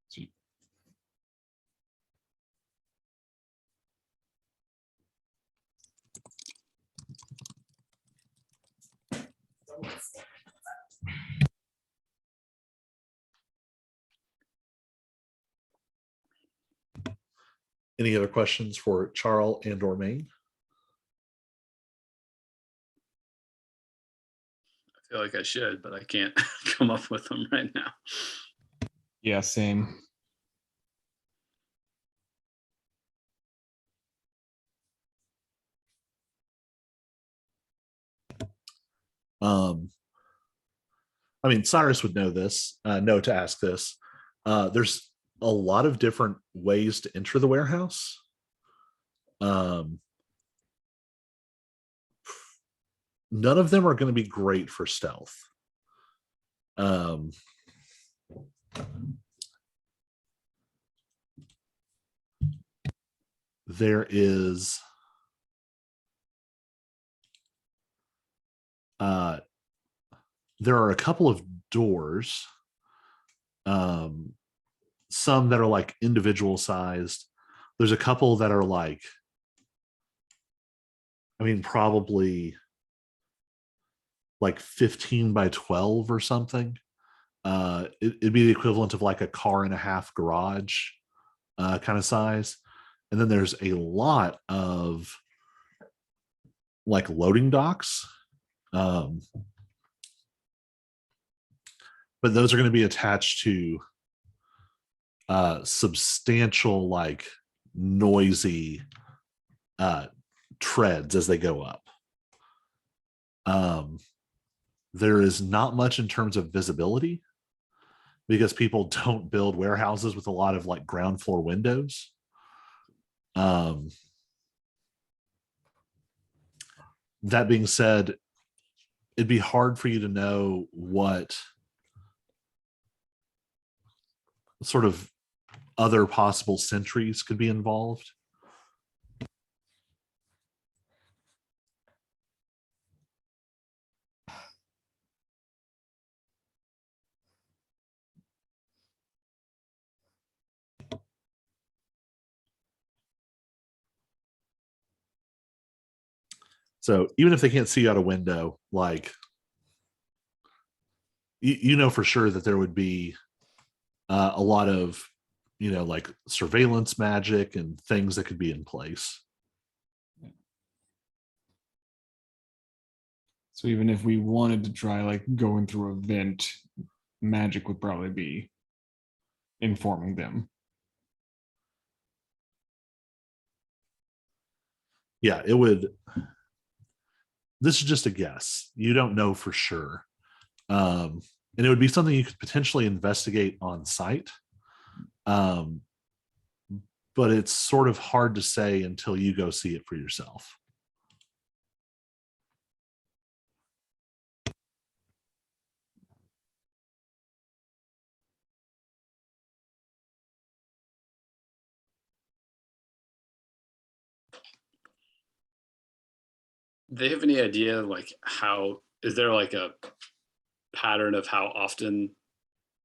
Speaker 3: Sweet.
Speaker 1: Any other questions for Charles and or Maine?
Speaker 4: I feel like I should, but I can't come up with them right now.
Speaker 3: Yeah, same.
Speaker 1: I mean, Cyrus would know this, know to ask this. There's a lot of different ways to enter the warehouse. None of them are going to be great for stealth. There is there are a couple of doors, some that are like individual sized. There's a couple that are like, I mean, probably like 15 by 12 or something. It'd be the equivalent of like a car and a half garage kind of size. And then there's a lot of like loading docks. But those are going to be attached to substantial, like noisy treads as they go up. There is not much in terms of visibility because people don't build warehouses with a lot of like ground floor windows. That being said, it'd be hard for you to know what sort of other possible sentries could be involved. So even if they can't see you out a window, like you know for sure that there would be a lot of, like surveillance magic and things that could be in place.
Speaker 3: So even if we wanted to try like going through a vent, magic would probably be informing them.
Speaker 1: Yeah, it would. This is just a guess. You don't know for sure. And it would be something you could potentially investigate on site. But it's sort of hard to say until you go see it for yourself.
Speaker 4: They have any idea like how is there like a pattern of how often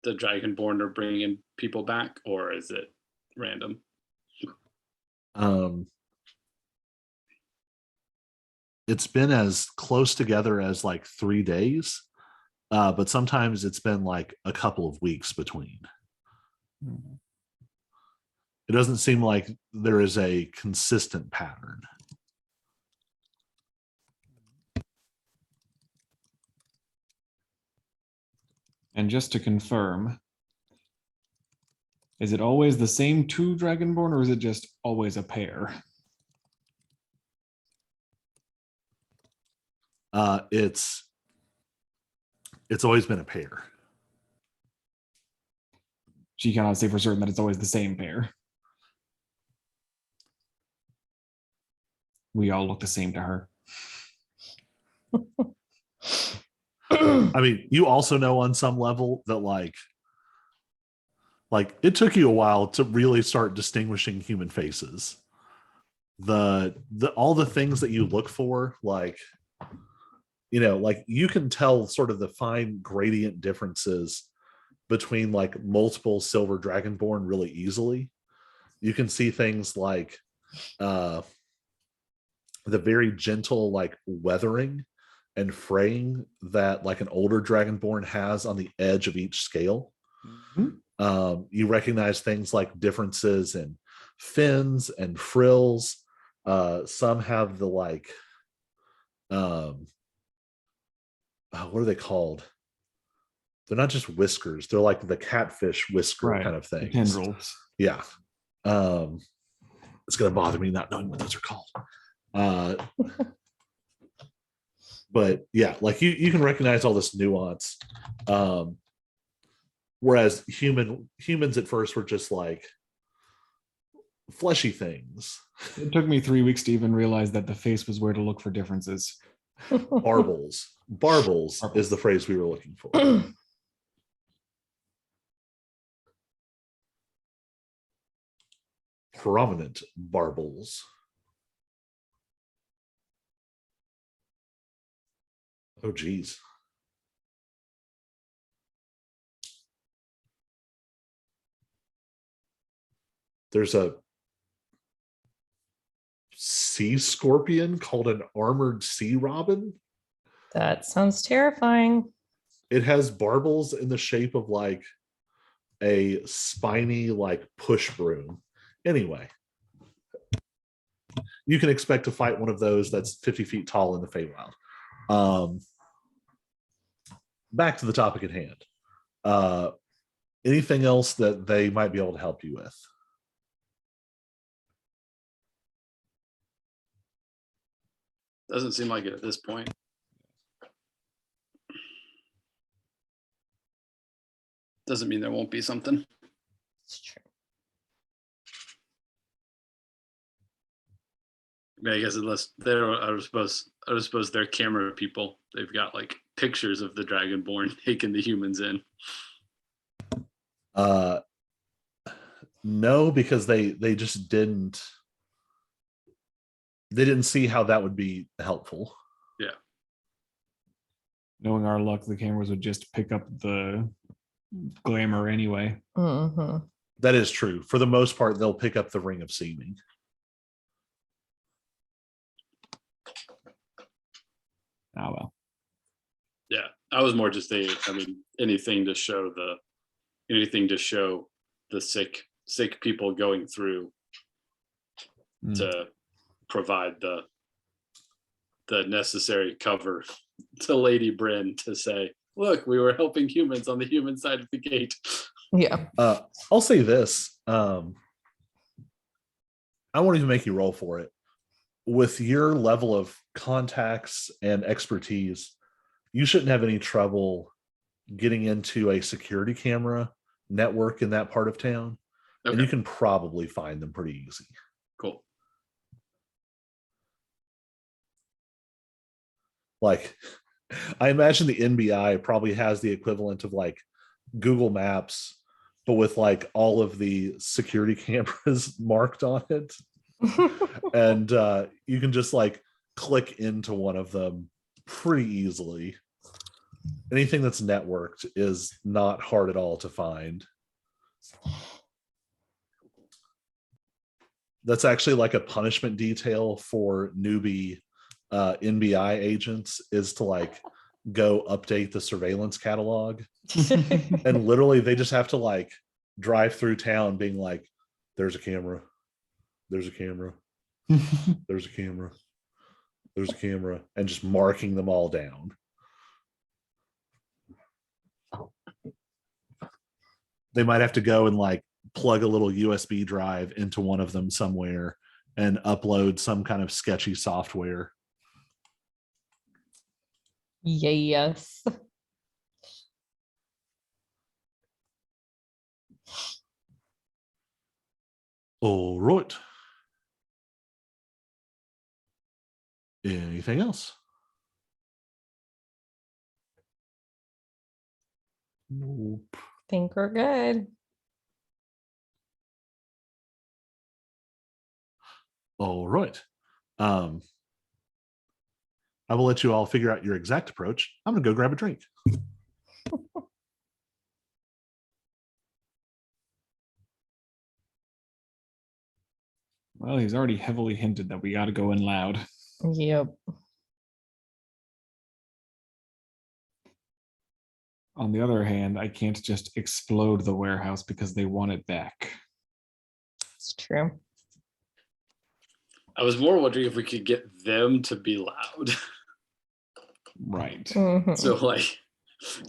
Speaker 4: the Dragonborn are bringing people back, or is it random?
Speaker 1: It's been as close together as like 3 days, but sometimes it's been like a couple of weeks between. It doesn't seem like there is a consistent pattern.
Speaker 3: And just to confirm, is it always the same 2 Dragonborn, or is it just always a pair?
Speaker 1: It's always been a pair.
Speaker 3: She cannot say for certain that it's always the same pair. We all look the same to her.
Speaker 1: I mean, you also know on some level that like it took you a while to really start distinguishing human faces. The all the things that you look for, like, like you can tell sort of the fine gradient differences between like multiple silver dragonborn really easily. You can see things like the very gentle like weathering and fraying that like an older dragonborn has on the edge of each scale. You recognize things like differences in fins and frills. Some have the like what are they called? They're not just whiskers, they're like the catfish whisker kind of thing.
Speaker 3: Tendrils.
Speaker 1: Yeah. It's gonna bother me not knowing what those are called. But yeah, like you can recognize all this nuance. Whereas humans at first were just like fleshy things.
Speaker 3: It took me 3 weeks to even realize that the face was where to look for differences.
Speaker 1: Barbles. Barbles is the phrase we were looking for. Prominent barbles. Oh, geez. There's a sea scorpion called an armored sea robin.
Speaker 2: That sounds terrifying.
Speaker 1: It has barbels in the shape of like a spiny like push broom. Anyway, you can expect to fight one of those that's 50 feet tall in the Feywild. Back to the topic at hand. Anything else that they might be able to help you with?
Speaker 4: Doesn't seem like it at this point. Doesn't mean there won't be something.
Speaker 2: It's true.
Speaker 4: I mean, I guess unless they're, I suppose they're camera people. They've got like pictures of the Dragonborn taking the humans in.
Speaker 1: No, because they just didn't. They didn't see how that would be helpful.
Speaker 4: Yeah.
Speaker 3: Knowing our luck, the cameras would just pick up the glamour anyway.
Speaker 2: Mm-hmm.
Speaker 1: That is true. For the most part, they'll pick up the ring of seeming.
Speaker 3: Oh well.
Speaker 4: Yeah. I was more just anything to show the sick people going through
Speaker 3: Mm.
Speaker 4: to provide the necessary cover to Lady Bryn to say, look, we were helping humans on the human side of the gate.
Speaker 2: Yeah.
Speaker 1: I'll say this. I won't even make you roll for it. With your level of contacts and expertise, you shouldn't have any trouble getting into a security camera network in that part of town.
Speaker 4: Okay,
Speaker 1: And you can probably find them pretty easy.
Speaker 4: cool.
Speaker 1: Like, I imagine the NBI probably has the equivalent of like Google Maps, but with like all of the security cameras marked on it. And you can just like click into one of them pretty easily. Anything that's networked is not hard at all to find. That's actually like a punishment detail for newbie NBI agents, is to like go update the surveillance catalog. And literally they just have to like drive through town being like, there's a camera, there's a camera, there's a camera, there's a camera, and just marking them all down. They might have to go and like plug a little USB drive into one of them somewhere and upload some kind of sketchy software.
Speaker 2: Yes.
Speaker 1: All right. Anything else? Nope.
Speaker 2: Think we're good.
Speaker 1: All right. I will let you all figure out your exact approach. I'm gonna go grab a drink.
Speaker 3: Well, he's already heavily hinted that we got to go in loud.
Speaker 2: Yep.
Speaker 3: On the other hand, I can't just explode the warehouse because they want it back.
Speaker 2: It's true.
Speaker 4: I was more wondering if we could get them to be loud.
Speaker 3: Right.
Speaker 2: Mhm.
Speaker 4: So like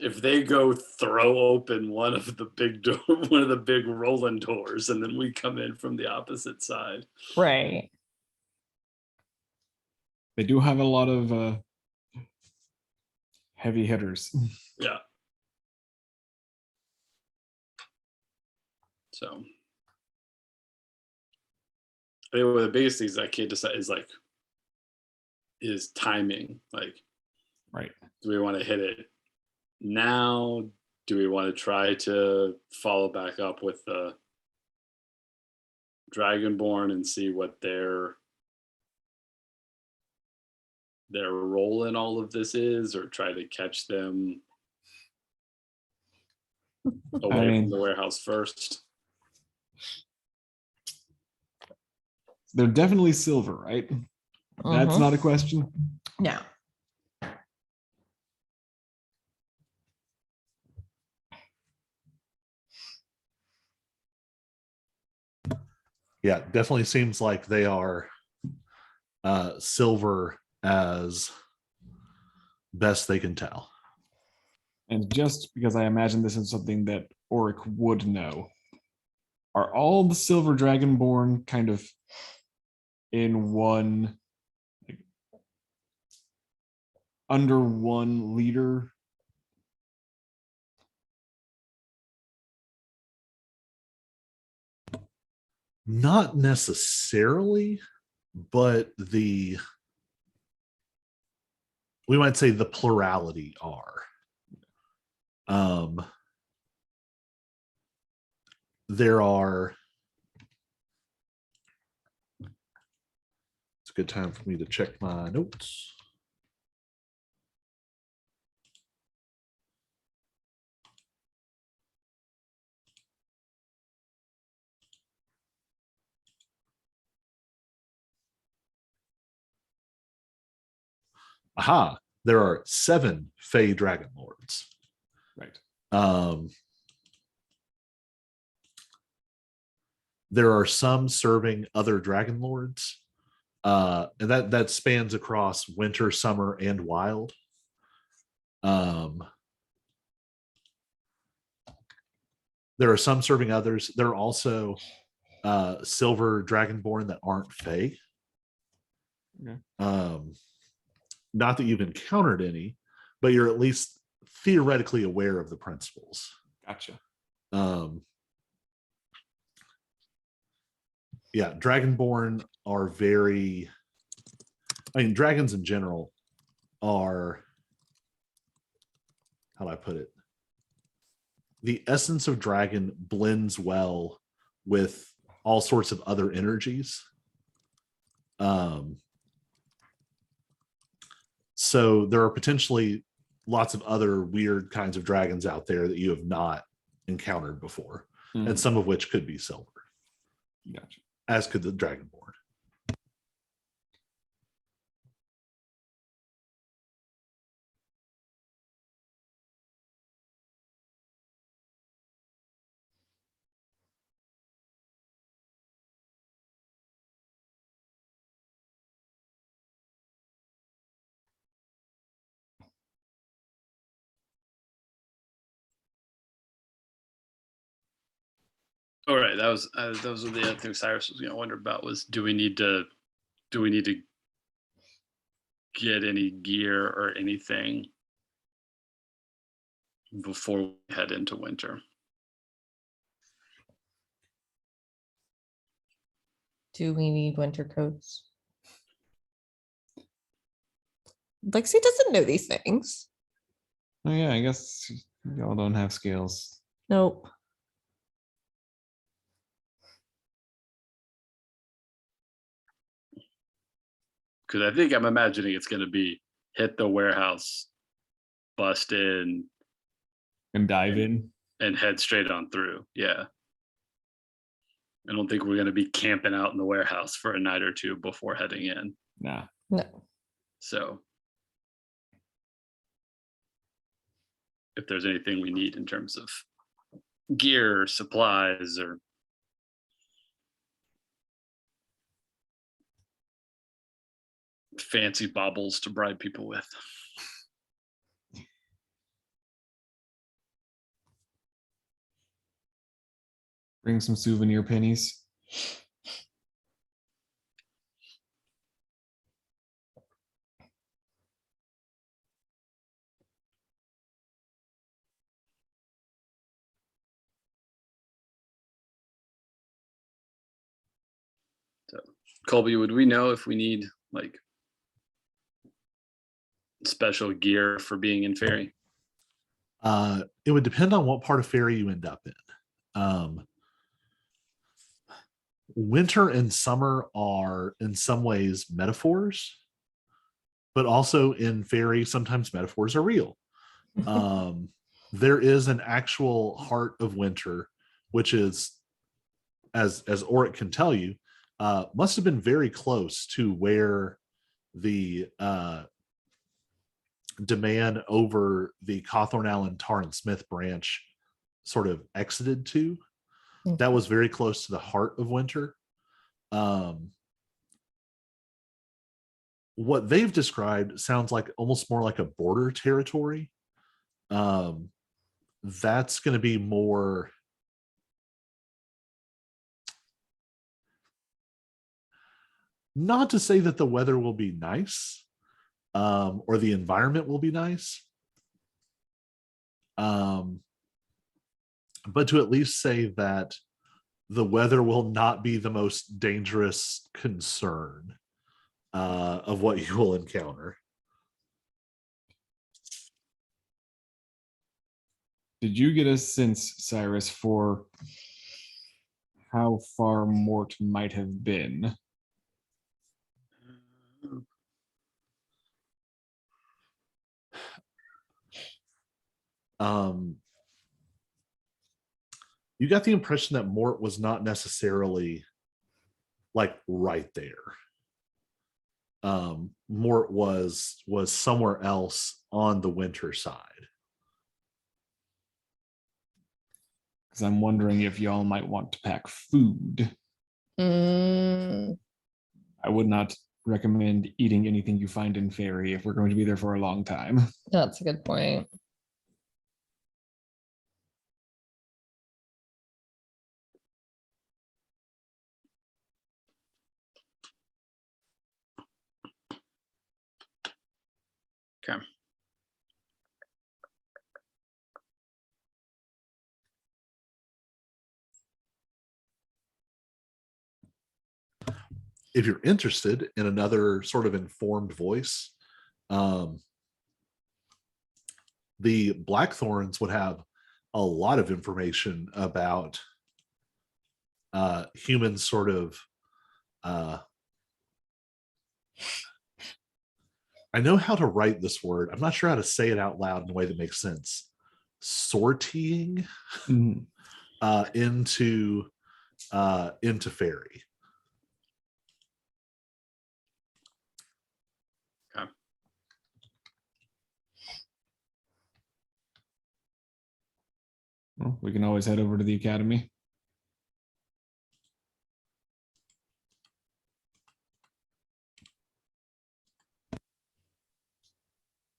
Speaker 4: if they go throw open one of the big rolling doors and then we come in from the opposite side.
Speaker 2: Right.
Speaker 3: They do have a lot of heavy hitters.
Speaker 4: Yeah. So I think one of the biggest things I can't decide is timing. Like,
Speaker 3: Right.
Speaker 4: do we want to hit it now? Do we want to try to follow back up with the Dragonborn and see what their role in all of this is, or try to catch them away from the warehouse first?
Speaker 3: They're definitely silver, right? That's
Speaker 2: Mhm.
Speaker 3: not a question.
Speaker 2: No.
Speaker 1: Yeah, definitely seems like they are silver as best they can tell.
Speaker 3: And just because I imagine this is something that Oric would know, are all the silver dragonborn kind of in one, like, under one leader?
Speaker 1: Not necessarily, but we might say the plurality are. There are, it's a good time for me to check my notes. Aha, there are 7 Fae Dragon Lords.
Speaker 3: Right.
Speaker 1: There are some serving other Dragon Lords, and that spans across winter, summer, and wild. There are some serving others. There are also silver Dragonborn that aren't Fae.
Speaker 3: Okay.
Speaker 1: Not that you've encountered any, but you're at least theoretically aware of the principles.
Speaker 3: Gotcha.
Speaker 1: Yeah, Dragonborn are very, I mean, dragons in general are, how do I put it? The essence of dragon blends well with all sorts of other energies. So there are potentially lots of other weird kinds of dragons out there that you have not encountered before, and some of which could be silver.
Speaker 3: Gotcha.
Speaker 1: As could the Dragonborn.
Speaker 4: All right, those were the other things Cyrus was going to wonder about. Was do we need to get any gear or anything before we head into winter?
Speaker 2: Do we need winter coats? Lexi doesn't know these things.
Speaker 3: Oh yeah, I guess y'all don't have scales.
Speaker 2: Nope.
Speaker 4: Because I think I'm imagining it's going to be hit the warehouse, bust in,
Speaker 3: And dive in.
Speaker 4: and head straight on through. Yeah. I don't think we're going to be camping out in the warehouse for a night or two before heading in.
Speaker 3: Nah.
Speaker 2: No.
Speaker 4: So if there's anything we need in terms of gear or supplies or fancy baubles to bribe people with.
Speaker 3: Bring some souvenir pennies.
Speaker 4: So, Colby, would we know if we need like special gear for being in Faerie?
Speaker 1: It would depend on what part of Faerie you end up in. Winter and summer are in some ways metaphors, but also in Faerie, sometimes metaphors are real. There is an actual heart of winter, which is, as Oric can tell you, must have been very close to where the demand over the Cawthorn Allen Tarn Smith branch sort of exited to. That was very close to the heart of winter. What they've described sounds like almost more like a border territory. That's going to be more, not to say that the weather will be nice, or the environment will be nice, but to at least say that the weather will not be the most dangerous concern of what you will encounter.
Speaker 3: Did you get a sense, Cyrus, for how far Mort might have been?
Speaker 1: You got the impression that Mort was not necessarily like right there. Mort was somewhere else on the winter side.
Speaker 3: Because I'm wondering if y'all might want to pack food.
Speaker 2: Mm,
Speaker 3: I would not recommend eating anything you find in Faerie if we're going to be there for a long time.
Speaker 2: that's a good point.
Speaker 4: Okay.
Speaker 1: If you're interested in another sort of informed voice, the Blackthorns would have a lot of information about human sort of I know how to write this word. I'm not sure how to say it out loud in a way that makes sense. Sorting
Speaker 3: Mhm.
Speaker 1: into Faerie.
Speaker 4: Okay.
Speaker 3: Well, we can always head over to the academy.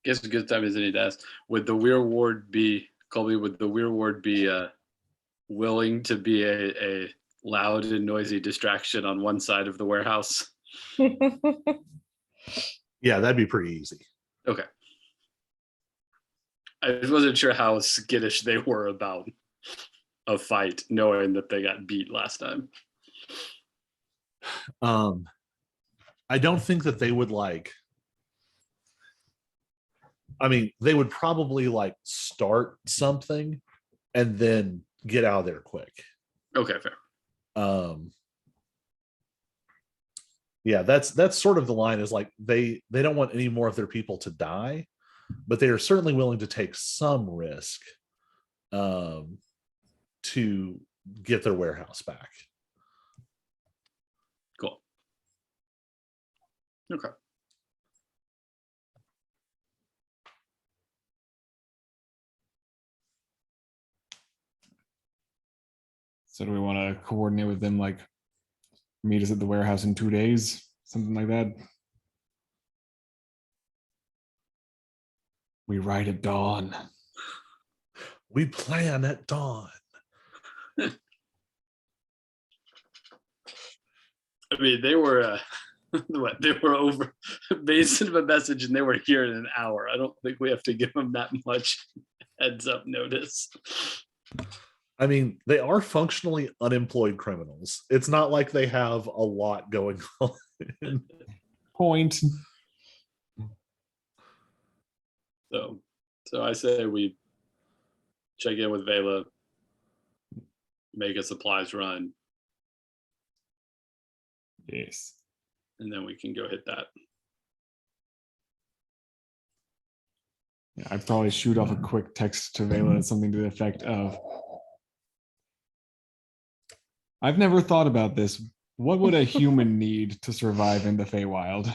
Speaker 4: Guess a good time is any to ask. Would the Weir Ward be, Colby, would the Weir Ward be willing to be a loud and noisy distraction on one side of the warehouse?
Speaker 1: Yeah, that'd be pretty easy.
Speaker 4: Okay. I just wasn't sure how skittish they were about a fight, knowing that they got beat last time.
Speaker 1: I don't think that they would like. I mean, they would probably like start something and then get out of there quick.
Speaker 4: Okay, fair.
Speaker 1: Yeah, that's sort of the line, is like they don't want any more of their people to die, but they are certainly willing to take some risk to get their warehouse back.
Speaker 4: Cool. Okay.
Speaker 3: So do we want to coordinate with them, like meet us at the warehouse in 2 days, something like that? We ride at dawn.
Speaker 1: We plan at dawn.
Speaker 4: I mean, they were what? They were over. They sent them a message, and they were here in an hour. I don't think we have to give them that much heads up notice.
Speaker 1: I mean, they are functionally unemployed criminals. It's not like they have a lot going on.
Speaker 3: Point.
Speaker 4: So I say we check in with Vela, make a supplies run,
Speaker 3: Yes.
Speaker 4: and then we can go hit that.
Speaker 3: Yeah, I'd probably shoot off a quick text to Vela, something to the effect of, I've never thought about this. What would a human need to survive in the Feywild?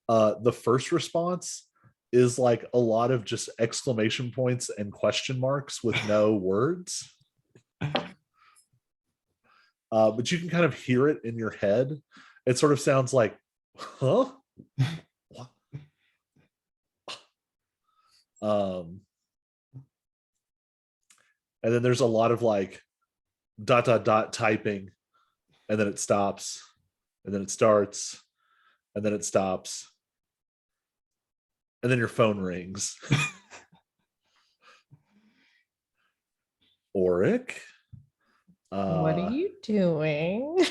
Speaker 1: The first response is like a lot of just exclamation points and question marks with no words. But you can kind of hear it in your head. It sort of sounds like, huh? What? And then there's a lot of like ... typing, and then it stops, and then it starts, and then it stops, and then your phone rings. Auric?
Speaker 2: What are you doing?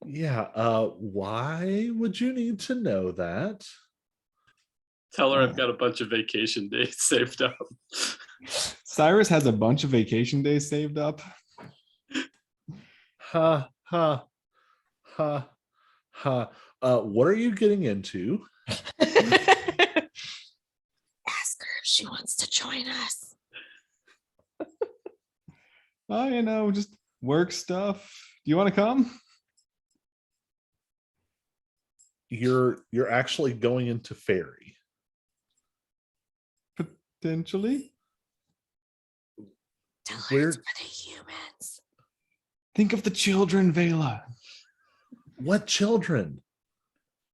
Speaker 1: Yeah, why would you need to know that?
Speaker 4: Tell her I've got a bunch of vacation days saved up.
Speaker 3: Cyrus has a bunch of vacation days saved up.
Speaker 1: Ha, ha, ha, ha. What are you getting into?
Speaker 2: Ask her if she wants to join us.
Speaker 3: Oh, just work stuff. Do you want to come?
Speaker 1: You're actually going into Faerie.
Speaker 3: Potentially.
Speaker 2: Tell her
Speaker 1: Where-
Speaker 2: it's for the humans.
Speaker 3: Think of the children, Vela.
Speaker 1: What children?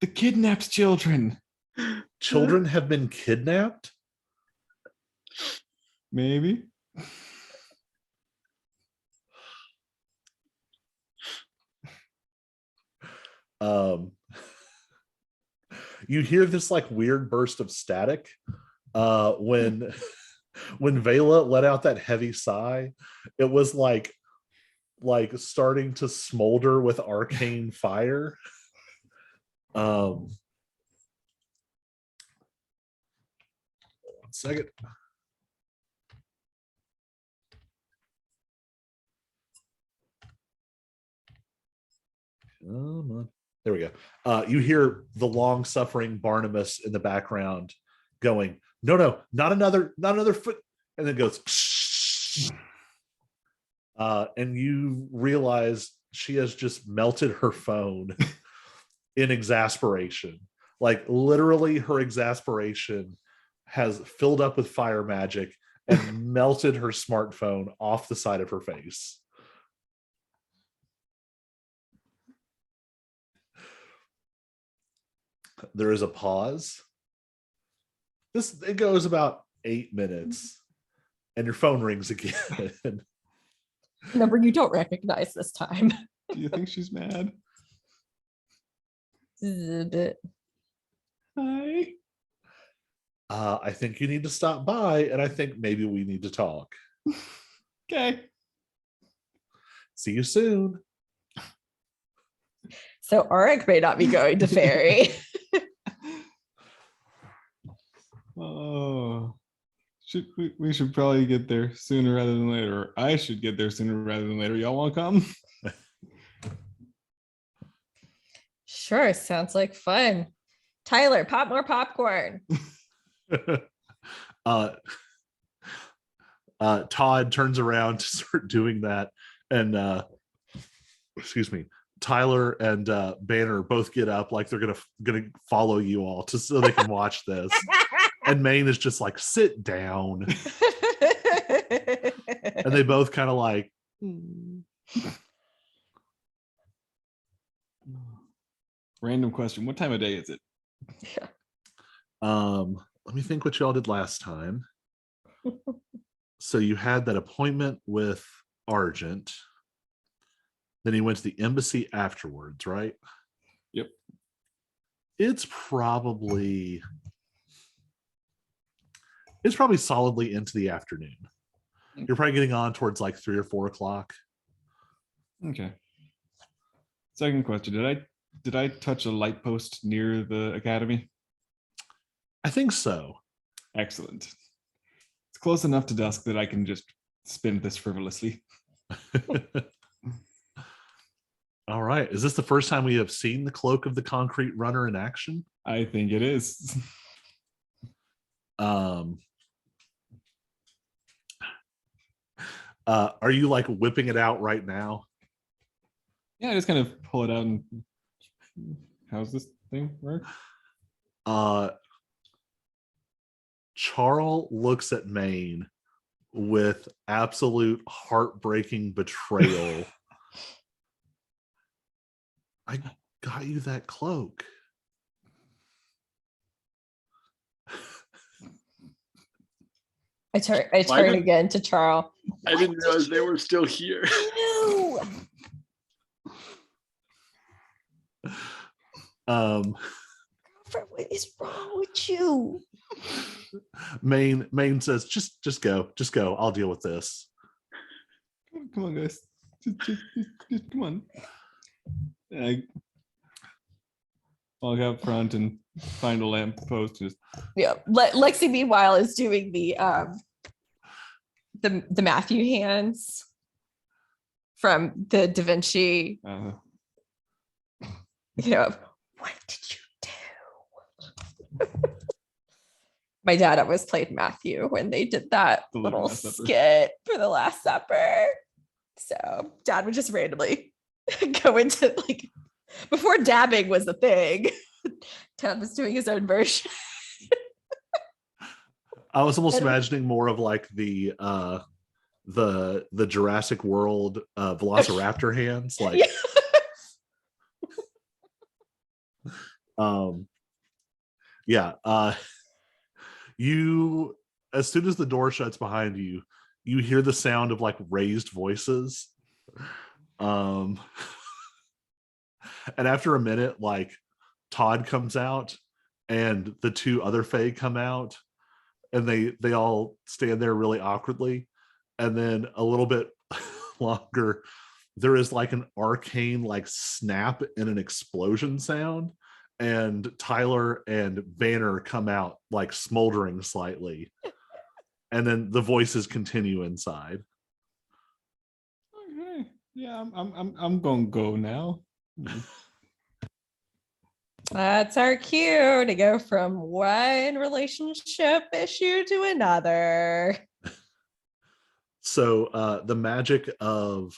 Speaker 3: The kidnapped children.
Speaker 1: Children have been kidnapped?
Speaker 3: Maybe.
Speaker 1: Um, you hear this like weird burst of static when when Vela let out that heavy sigh. It was like starting to smolder with arcane fire. One second. Come on. There we go. You hear the long-suffering Barnabas in the background going, no, not another foot, and then goes, and you realize she has just melted her phone in exasperation. Like literally, her exasperation has filled up with fire magic and melted her smartphone off the side of her face. There is a pause. It goes about 8 minutes, and your phone rings again.
Speaker 2: Number you don't recognize this time.
Speaker 3: Do you think she's mad?
Speaker 2: Bit.
Speaker 3: Hi.
Speaker 1: I think you need to stop by, and I think maybe we need to talk.
Speaker 3: Okay.
Speaker 1: See you soon.
Speaker 2: So Auric may not be going to Faerie.
Speaker 3: Oh, we should probably get there sooner rather than later. Or I should get there sooner rather than later. Y'all want to come?
Speaker 2: Sure, sounds like fun. Tyler, pop more popcorn.
Speaker 1: Todd turns around to start doing that, and excuse me, Tyler and Banner both get up like they're gonna follow you all so they can watch this. And Maine is just like, sit down. And they both kind of like,
Speaker 3: Random question. What time of day is it?
Speaker 1: let me think what y'all did last time. So you had that appointment with Argent. Then he went to the embassy afterwards, right?
Speaker 3: Yep.
Speaker 1: It's probably solidly into the afternoon. You're probably getting on towards like 3 or 4 o'clock.
Speaker 3: Okay. Second question. Did I touch a light post near the academy?
Speaker 1: I think so.
Speaker 3: Excellent. It's close enough to dusk that I can just spin this frivolously.
Speaker 1: All right. Is this the first time we have seen the Cloak of the Concrete Runner in action?
Speaker 3: I think it is.
Speaker 1: Are you like whipping it out right now?
Speaker 3: Yeah, I just kind of pull it out and how's this thing work?
Speaker 1: Charles looks at Maine with absolute heartbreaking betrayal. I got you that cloak.
Speaker 2: I turn again to Charles.
Speaker 4: I didn't realize they were still here.
Speaker 2: What is wrong with you?
Speaker 1: Maine says, just go. I'll deal with this.
Speaker 3: Come on, guys. Just come on. And I walk out front and find a lamp post. Just
Speaker 2: Yeah. Lexi, meanwhile, is doing the Matthew hands from the Da Vinci. What did you do? My dad always played Matthew when they did that
Speaker 3: The
Speaker 2: little
Speaker 3: Last Supper.
Speaker 2: skit for the Last Supper. So dad would just randomly go into like before dabbing was a thing. Tab is doing his own version.
Speaker 1: I was almost
Speaker 2: And-
Speaker 1: imagining more of like the Jurassic World Velociraptor hands, like
Speaker 2: Yeah.
Speaker 1: yeah. You, as soon as the door shuts behind you, you hear the sound of like raised voices. And after a minute, like Todd comes out and the two other Fae come out, and they all stand there really awkwardly. And then a little bit longer, there is like an arcane like snap and an explosion sound, and Tyler and Banner come out like smoldering slightly, and then the voices continue inside.
Speaker 3: Okay. Yeah, I'm gonna go now.
Speaker 2: That's our cue to go from one relationship issue to another.
Speaker 1: So the magic of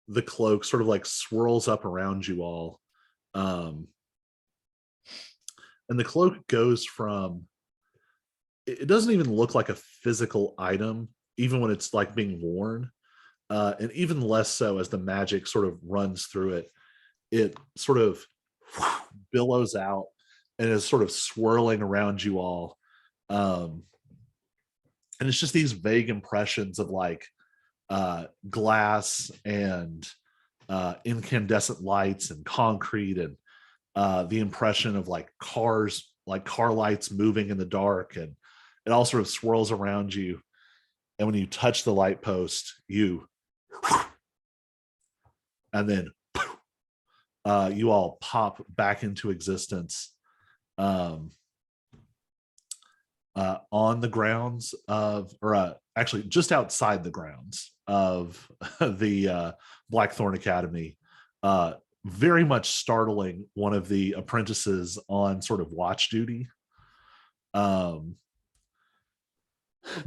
Speaker 1: the cloak sort of like swirls up around you all. And the cloak goes from, it doesn't even look like a physical item, even when it's like being worn. And even less so as the magic sort of runs through it. It sort of billows out and is sort of swirling around you all. And it's just these vague impressions of like glass and incandescent lights and concrete, and the impression of like cars, like car lights moving in the dark, and it all sort of swirls around you. And when you touch the light post, you and then you all pop back into existence on the grounds of, or actually just outside the grounds of the Blackthorn Academy, very much startling one of the apprentices on sort of watch duty. But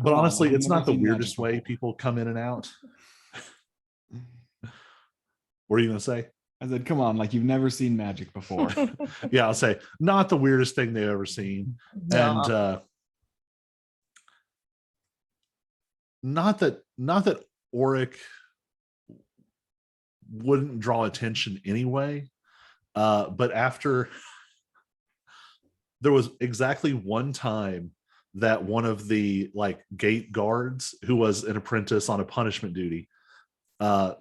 Speaker 1: honestly, it's not the weirdest way people come in and out. What are you going to say?
Speaker 3: I said, come on, like you've never seen magic before.
Speaker 1: Yeah, I'll say not the weirdest thing they've ever seen.
Speaker 2: No.
Speaker 1: And not that Auric wouldn't draw attention anyway, but after there was exactly one time that one of the like gate guards, who was an apprentice on a punishment duty,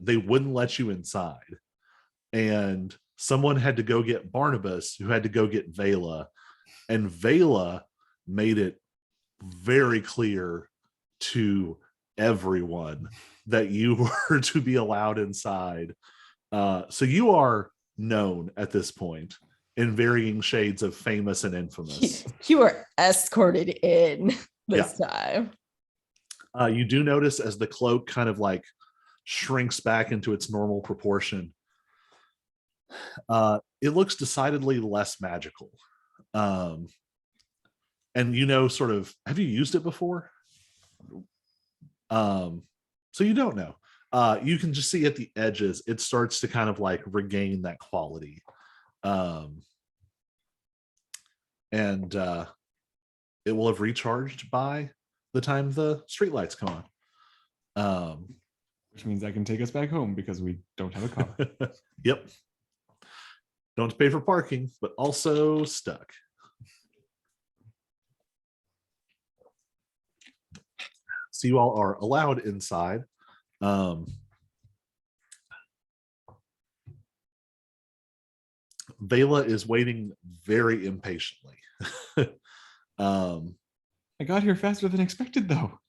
Speaker 1: they wouldn't let you inside, and someone had to go get Barnabas, who had to go get Vela, and Vela made it very clear to everyone that you were to be allowed inside. So you are known at this point in varying shades of famous and infamous.
Speaker 2: You were escorted in this time.
Speaker 1: You do notice as the cloak kind of like shrinks back into its normal proportion, it looks decidedly less magical. And you know, sort of, have you used it before? So you don't know. You can just see at the edges, it starts to kind of like regain that quality. And it will have recharged by the time the streetlights come on.
Speaker 3: Which means I can take us back home because we don't have a car.
Speaker 1: Yep. Don't pay for parking, but also stuck. So you all are allowed inside. Vela is waiting very impatiently.
Speaker 3: I got here faster than expected, though.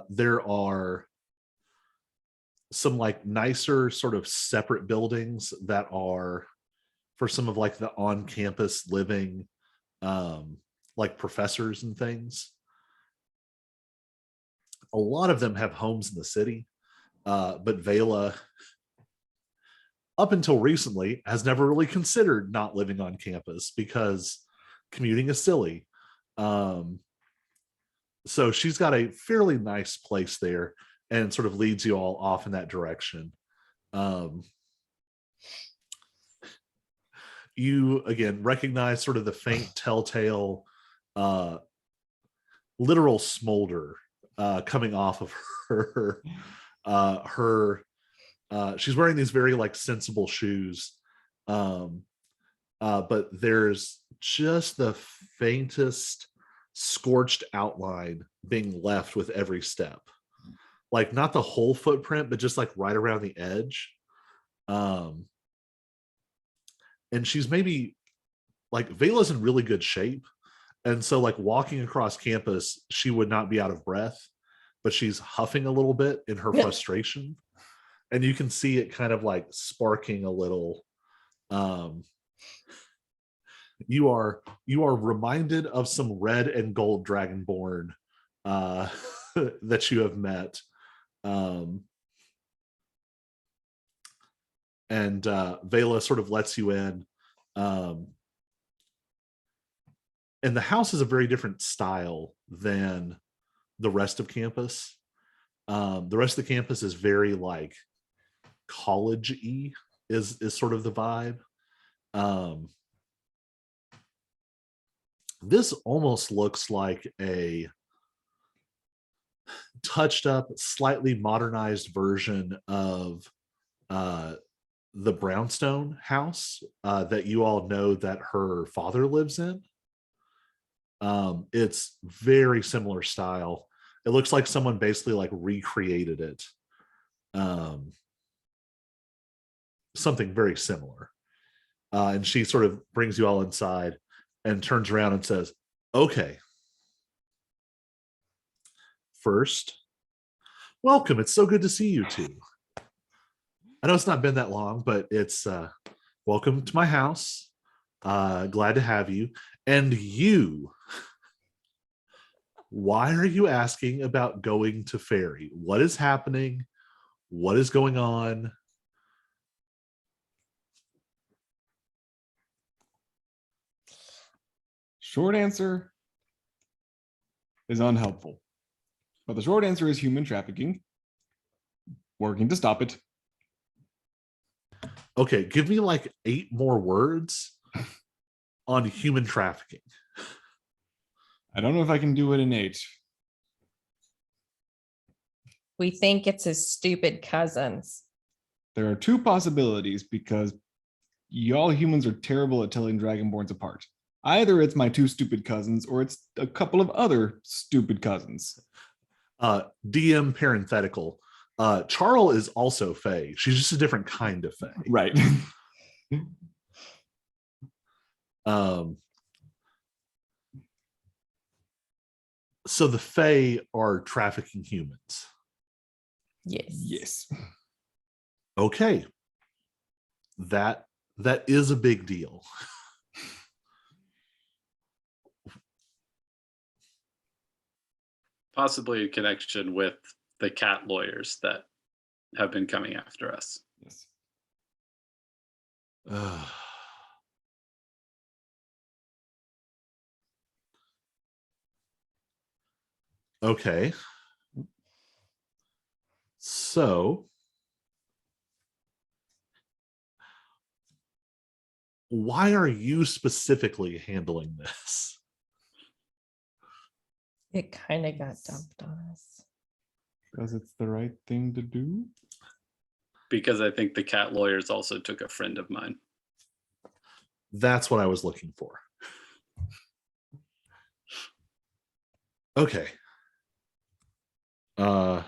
Speaker 1: There are some like nicer sort of separate buildings that are for some of like the on-campus living, like professors and things. A lot of them have homes in the city, but Vela, up until recently, has never really considered not living on campus because commuting is silly. So she's got a fairly nice place there and sort of leads you all off in that direction. you again recognize sort of the faint telltale literal smolder coming off of her. She's wearing these very like sensible shoes, but there's just the faintest scorched outline being left with every step, like not the whole footprint, but just like right around the edge. And she's maybe like Vela's in really good shape, and so like walking across campus she would not be out of breath, but she's huffing a little bit in her frustration, and you can see it kind of like sparking a little. You are reminded of some red and gold dragonborn that you have met, and Vela sort of lets you in, and the house is a very different style than the rest of campus. The rest of the campus is very like college-y is sort of the vibe. This almost looks like a touched up, slightly modernized version of the brownstone house that you all know that her father lives in. It's very similar style. It looks like someone basically like recreated it. Something very similar. And she sort of brings you all inside and turns around and says, okay, first, welcome. It's so good to see you two. I know it's not been that long, but it's welcome to my house. Glad to have you. And you, why are you asking about going to Faerie? What is happening? What is going on?
Speaker 3: Short answer is unhelpful. But the short answer is human trafficking. Working to stop it.
Speaker 1: Okay, give me like 8 more words on human trafficking.
Speaker 3: I don't know if I can do it in 8.
Speaker 2: We think it's his stupid cousins.
Speaker 3: There are 2 possibilities because y'all humans are terrible at telling dragonborns apart. Either it's my 2 stupid cousins or it's a couple of other stupid cousins.
Speaker 1: DM parenthetical. Charl is also Fae. She's just a different kind of Fae.
Speaker 3: Right.
Speaker 1: So the Fae are trafficking humans.
Speaker 2: Yes.
Speaker 3: Yes.
Speaker 1: Okay. That is a big deal.
Speaker 4: Possibly a connection with the cat lawyers that have been coming after us.
Speaker 3: Yes.
Speaker 1: Okay. So why are you specifically handling this?
Speaker 2: It kind of got dumped on us.
Speaker 3: Because it's the right thing to do.
Speaker 4: Because I think the cat lawyers also took a friend of mine.
Speaker 1: That's what I was looking for. Okay. All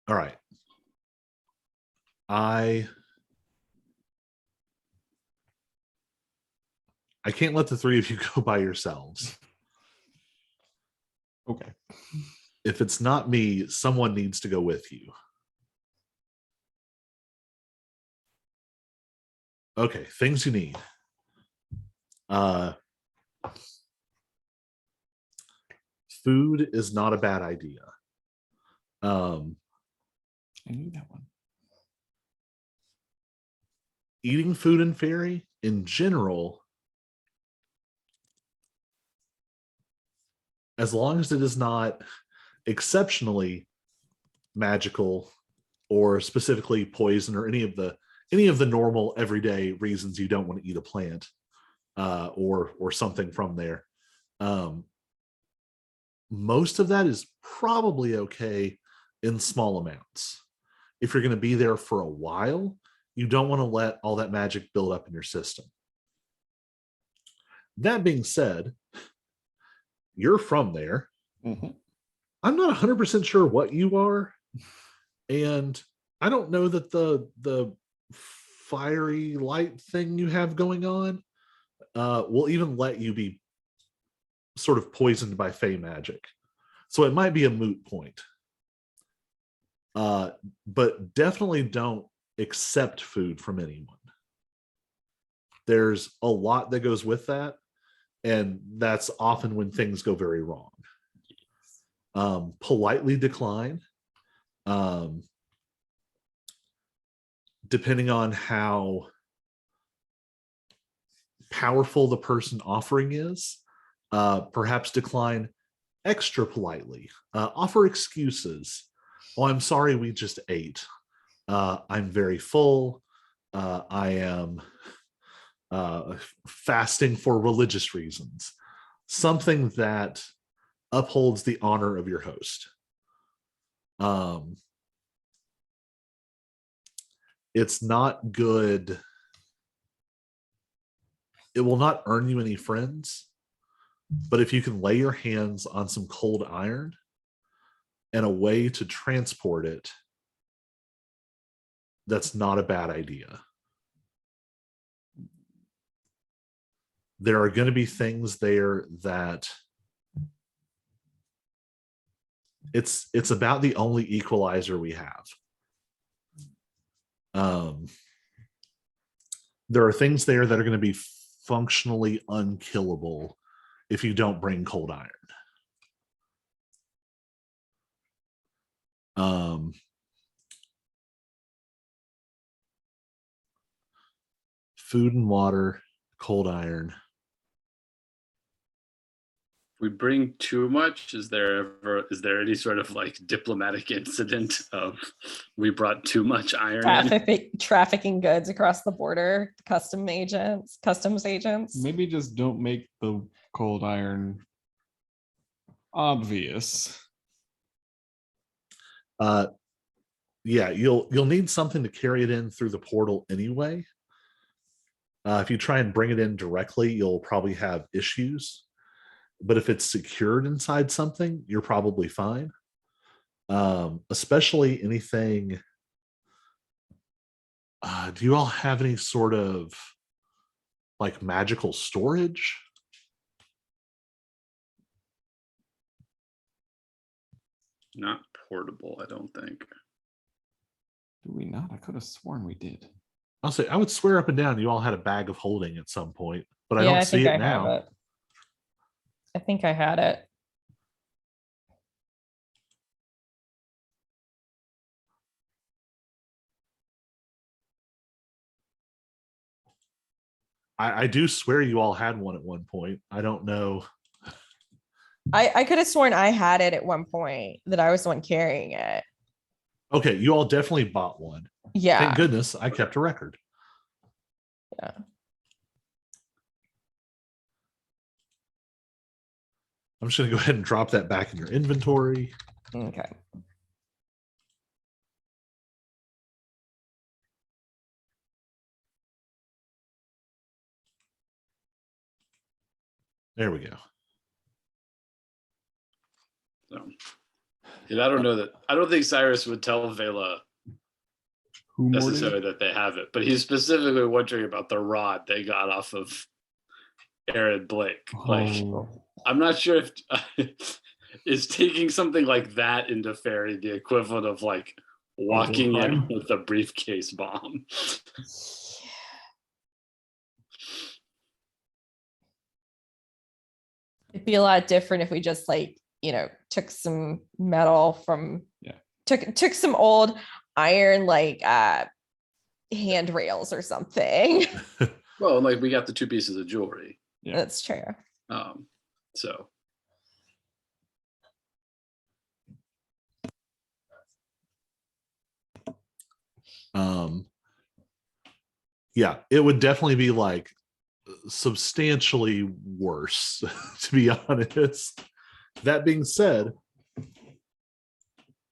Speaker 1: right. I can't let the 3 of you go by yourselves.
Speaker 3: Okay.
Speaker 1: If it's not me, someone needs to go with you. Okay, things you need. Food is not a bad idea.
Speaker 3: I knew that one.
Speaker 1: Eating food in Faerie in general, as long as it is not exceptionally magical or specifically poison, or any of the normal everyday reasons you don't want to eat a plant, or something from there. Most of that is probably okay in small amounts. If you're going to be there for a while, you don't want to let all that magic build up in your system. That being said, you're from there.
Speaker 3: Mhm.
Speaker 1: I'm not 100% sure what you are, and I don't know that the fiery light thing you have going on will even let you be sort of poisoned by fey magic. So it might be a moot point. But definitely don't accept food from anyone. There's a lot that goes with that, and that's often when things go very wrong. Politely decline, depending on how powerful the person offering is. Perhaps decline extra politely. Offer excuses. Oh, I'm sorry, we just ate. I'm very full. I am fasting for religious reasons. Something that upholds the honor of your host. It's not good. It will not earn you any friends, but if you can lay your hands on some cold iron and a way to transport it, that's not a bad idea. There are going to be things there that it's about the only equalizer we have. There are things there that are going to be functionally unkillable if you don't bring cold iron. Food and water, cold iron.
Speaker 4: If we bring too much, is there any sort of like diplomatic incident of we brought too much iron in?
Speaker 2: Trafficking goods across the border, customs agents.
Speaker 3: Maybe just don't make the cold iron obvious.
Speaker 1: Yeah, you'll need something to carry it in through the portal anyway. If you try and bring it in directly, you'll probably have issues. But if it's secured inside something, you're probably fine. Especially anything. Do you all have any sort of like magical storage?
Speaker 4: Not portable, I don't think.
Speaker 3: Do we not? I could have sworn we did.
Speaker 1: I'll say I would swear up and down you all had a bag of holding at some point, but I
Speaker 2: Yeah,
Speaker 1: don't see
Speaker 2: think
Speaker 1: it
Speaker 2: I
Speaker 1: now.
Speaker 2: have it. I think I had it.
Speaker 1: I do swear you all had one at one point. I don't know.
Speaker 2: I could have sworn I had it at one point, that I was the one carrying it.
Speaker 1: Okay, you all definitely bought one.
Speaker 2: Yeah.
Speaker 1: Thank goodness I kept a record.
Speaker 2: Yeah.
Speaker 1: I'm just going to go ahead and drop that back in your inventory.
Speaker 2: Okay.
Speaker 1: There we go.
Speaker 4: So, and I don't think Cyrus would tell Vela
Speaker 3: Who more
Speaker 4: necessarily that they have it, but he's specifically wondering about the rod they got off of Aaron Blake. Like, I'm not sure if is taking something like that into Faerie the equivalent of like walking in with a briefcase bomb.
Speaker 2: It'd be a lot different if we just like, took some metal from, took some old iron, like handrails or something.
Speaker 4: Well, like we got the 2 pieces of jewelry.
Speaker 3: Yeah.
Speaker 2: That's true.
Speaker 4: So
Speaker 1: Yeah, it would definitely be like substantially worse, to be honest. That being said,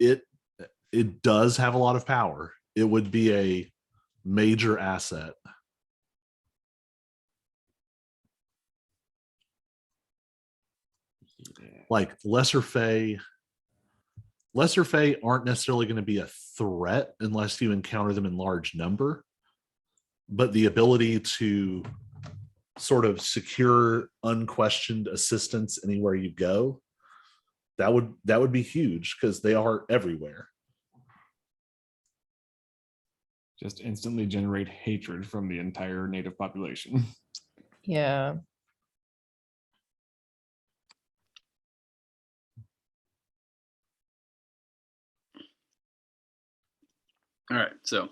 Speaker 1: it does have a lot of power. It would be a major asset. Like lesser Fae aren't necessarily going to be a threat unless you encounter them in large number. But the ability to sort of secure unquestioned assistance anywhere you go, that would be huge because they are everywhere.
Speaker 3: Just instantly generate hatred from the entire native population.
Speaker 2: Yeah.
Speaker 4: All right, so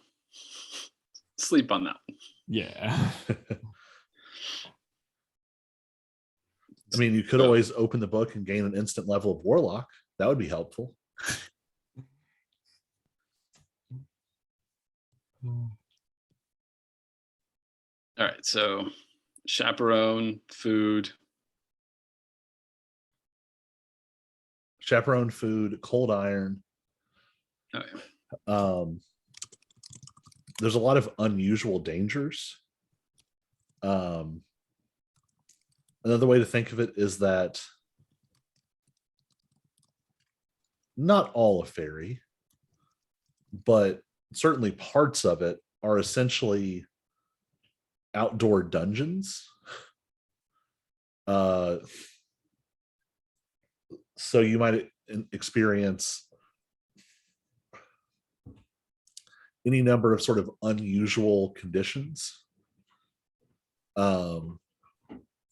Speaker 4: sleep on that.
Speaker 3: Yeah.
Speaker 1: I mean, you could always open the book and gain an instant level of warlock. That would be helpful.
Speaker 4: All right, so chaperone, food.
Speaker 1: Chaperone, food, cold iron.
Speaker 4: Oh, yeah.
Speaker 1: There's a lot of unusual dangers. Another way to think of it is that not all of Faerie, but certainly parts of it are essentially outdoor dungeons. So you might experience any number of sort of unusual conditions.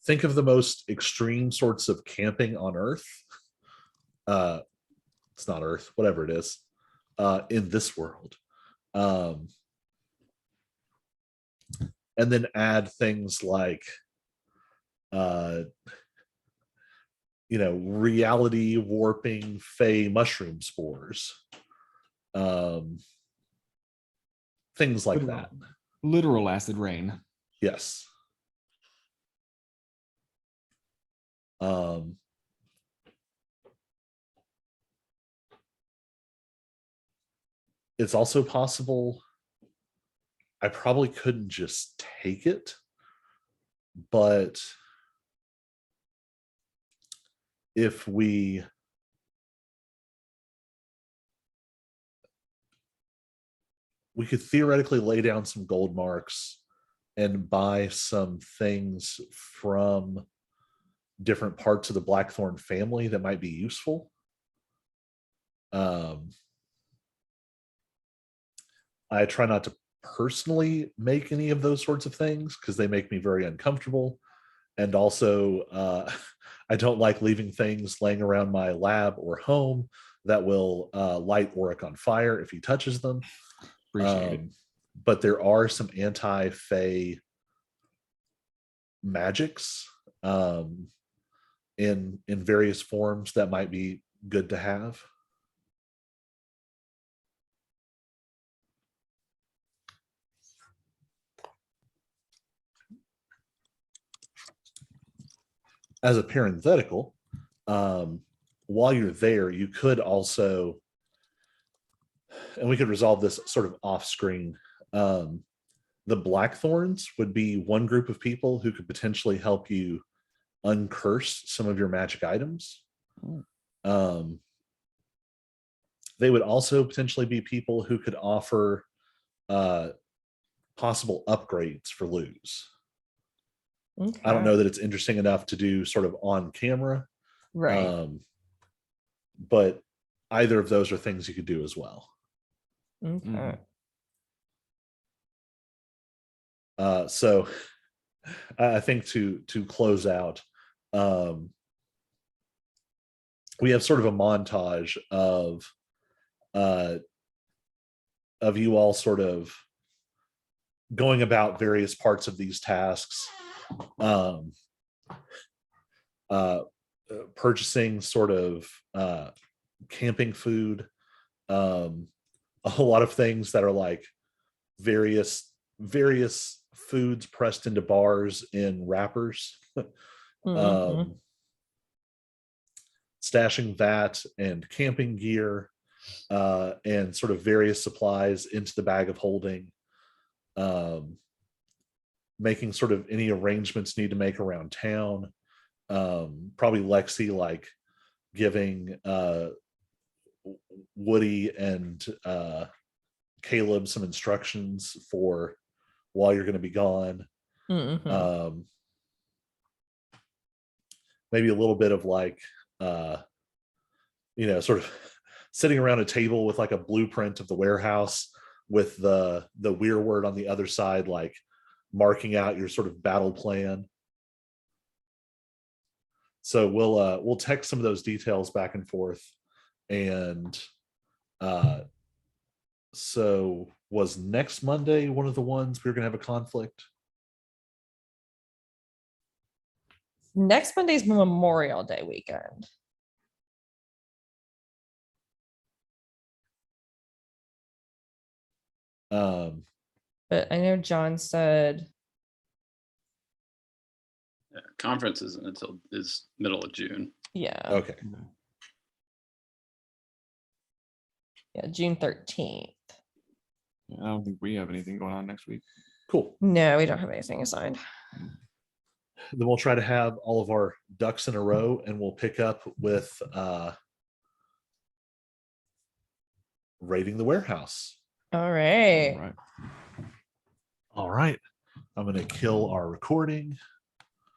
Speaker 1: Think of the most extreme sorts of camping on Earth. It's not Earth, whatever it is, in this world. And then add things like, reality warping Fae mushroom spores. Things like that.
Speaker 3: Literal acid rain.
Speaker 1: Yes. It's also possible I probably couldn't just take it, but if we could theoretically lay down some gold marks and buy some things from different parts of the Blackthorn family that might be useful. I try not to personally make any of those sorts of things because they make me very uncomfortable. And also, I don't like leaving things laying around my lab or home that will light Auric on fire if he touches them.
Speaker 3: Appreciate it.
Speaker 1: But there are some anti-Fae magics in various forms that might be good to have. As a parenthetical, while you're there, you could also, and we could resolve this sort of off screen, the Blackthorns would be one group of people who could potentially help you uncurse some of your magic items. They would also potentially be people who could offer possible upgrades for lose.
Speaker 2: Okay.
Speaker 1: I don't know that it's interesting enough to do sort of on camera.
Speaker 2: Right.
Speaker 1: But either of those are things you could do as well.
Speaker 2: Okay.
Speaker 1: So I think to close out, we have sort of a montage of you all sort of going about various parts of these tasks, purchasing sort of camping food, a lot of things that are like various foods pressed into bars in wrappers.
Speaker 2: Mhm.
Speaker 1: Stashing that and camping gear and sort of various supplies into the bag of holding. Making sort of any arrangements need to make around town. Probably Lexi like giving Woody and Caleb some instructions for while you're going to be gone.
Speaker 2: Mhm.
Speaker 1: Maybe a little bit of like sort of sitting around a table with like a blueprint of the warehouse with the weir word on the other side, like marking out your sort of battle plan. So we'll text some of those details back and forth. And so was next Monday one of the ones we were going to have a conflict?
Speaker 2: Next Monday's Memorial Day weekend. But I know John said
Speaker 4: Conference isn't until is middle of June.
Speaker 2: yeah.
Speaker 1: Okay.
Speaker 2: Yeah, June 13th.
Speaker 3: I don't think we have anything going on next week.
Speaker 1: Cool.
Speaker 2: No, we don't have anything assigned.
Speaker 1: Then we'll try to have all of our ducks in a row, and we'll pick up with raiding the warehouse.
Speaker 2: All right.
Speaker 3: All right.
Speaker 1: All right. I'm going to kill our recording.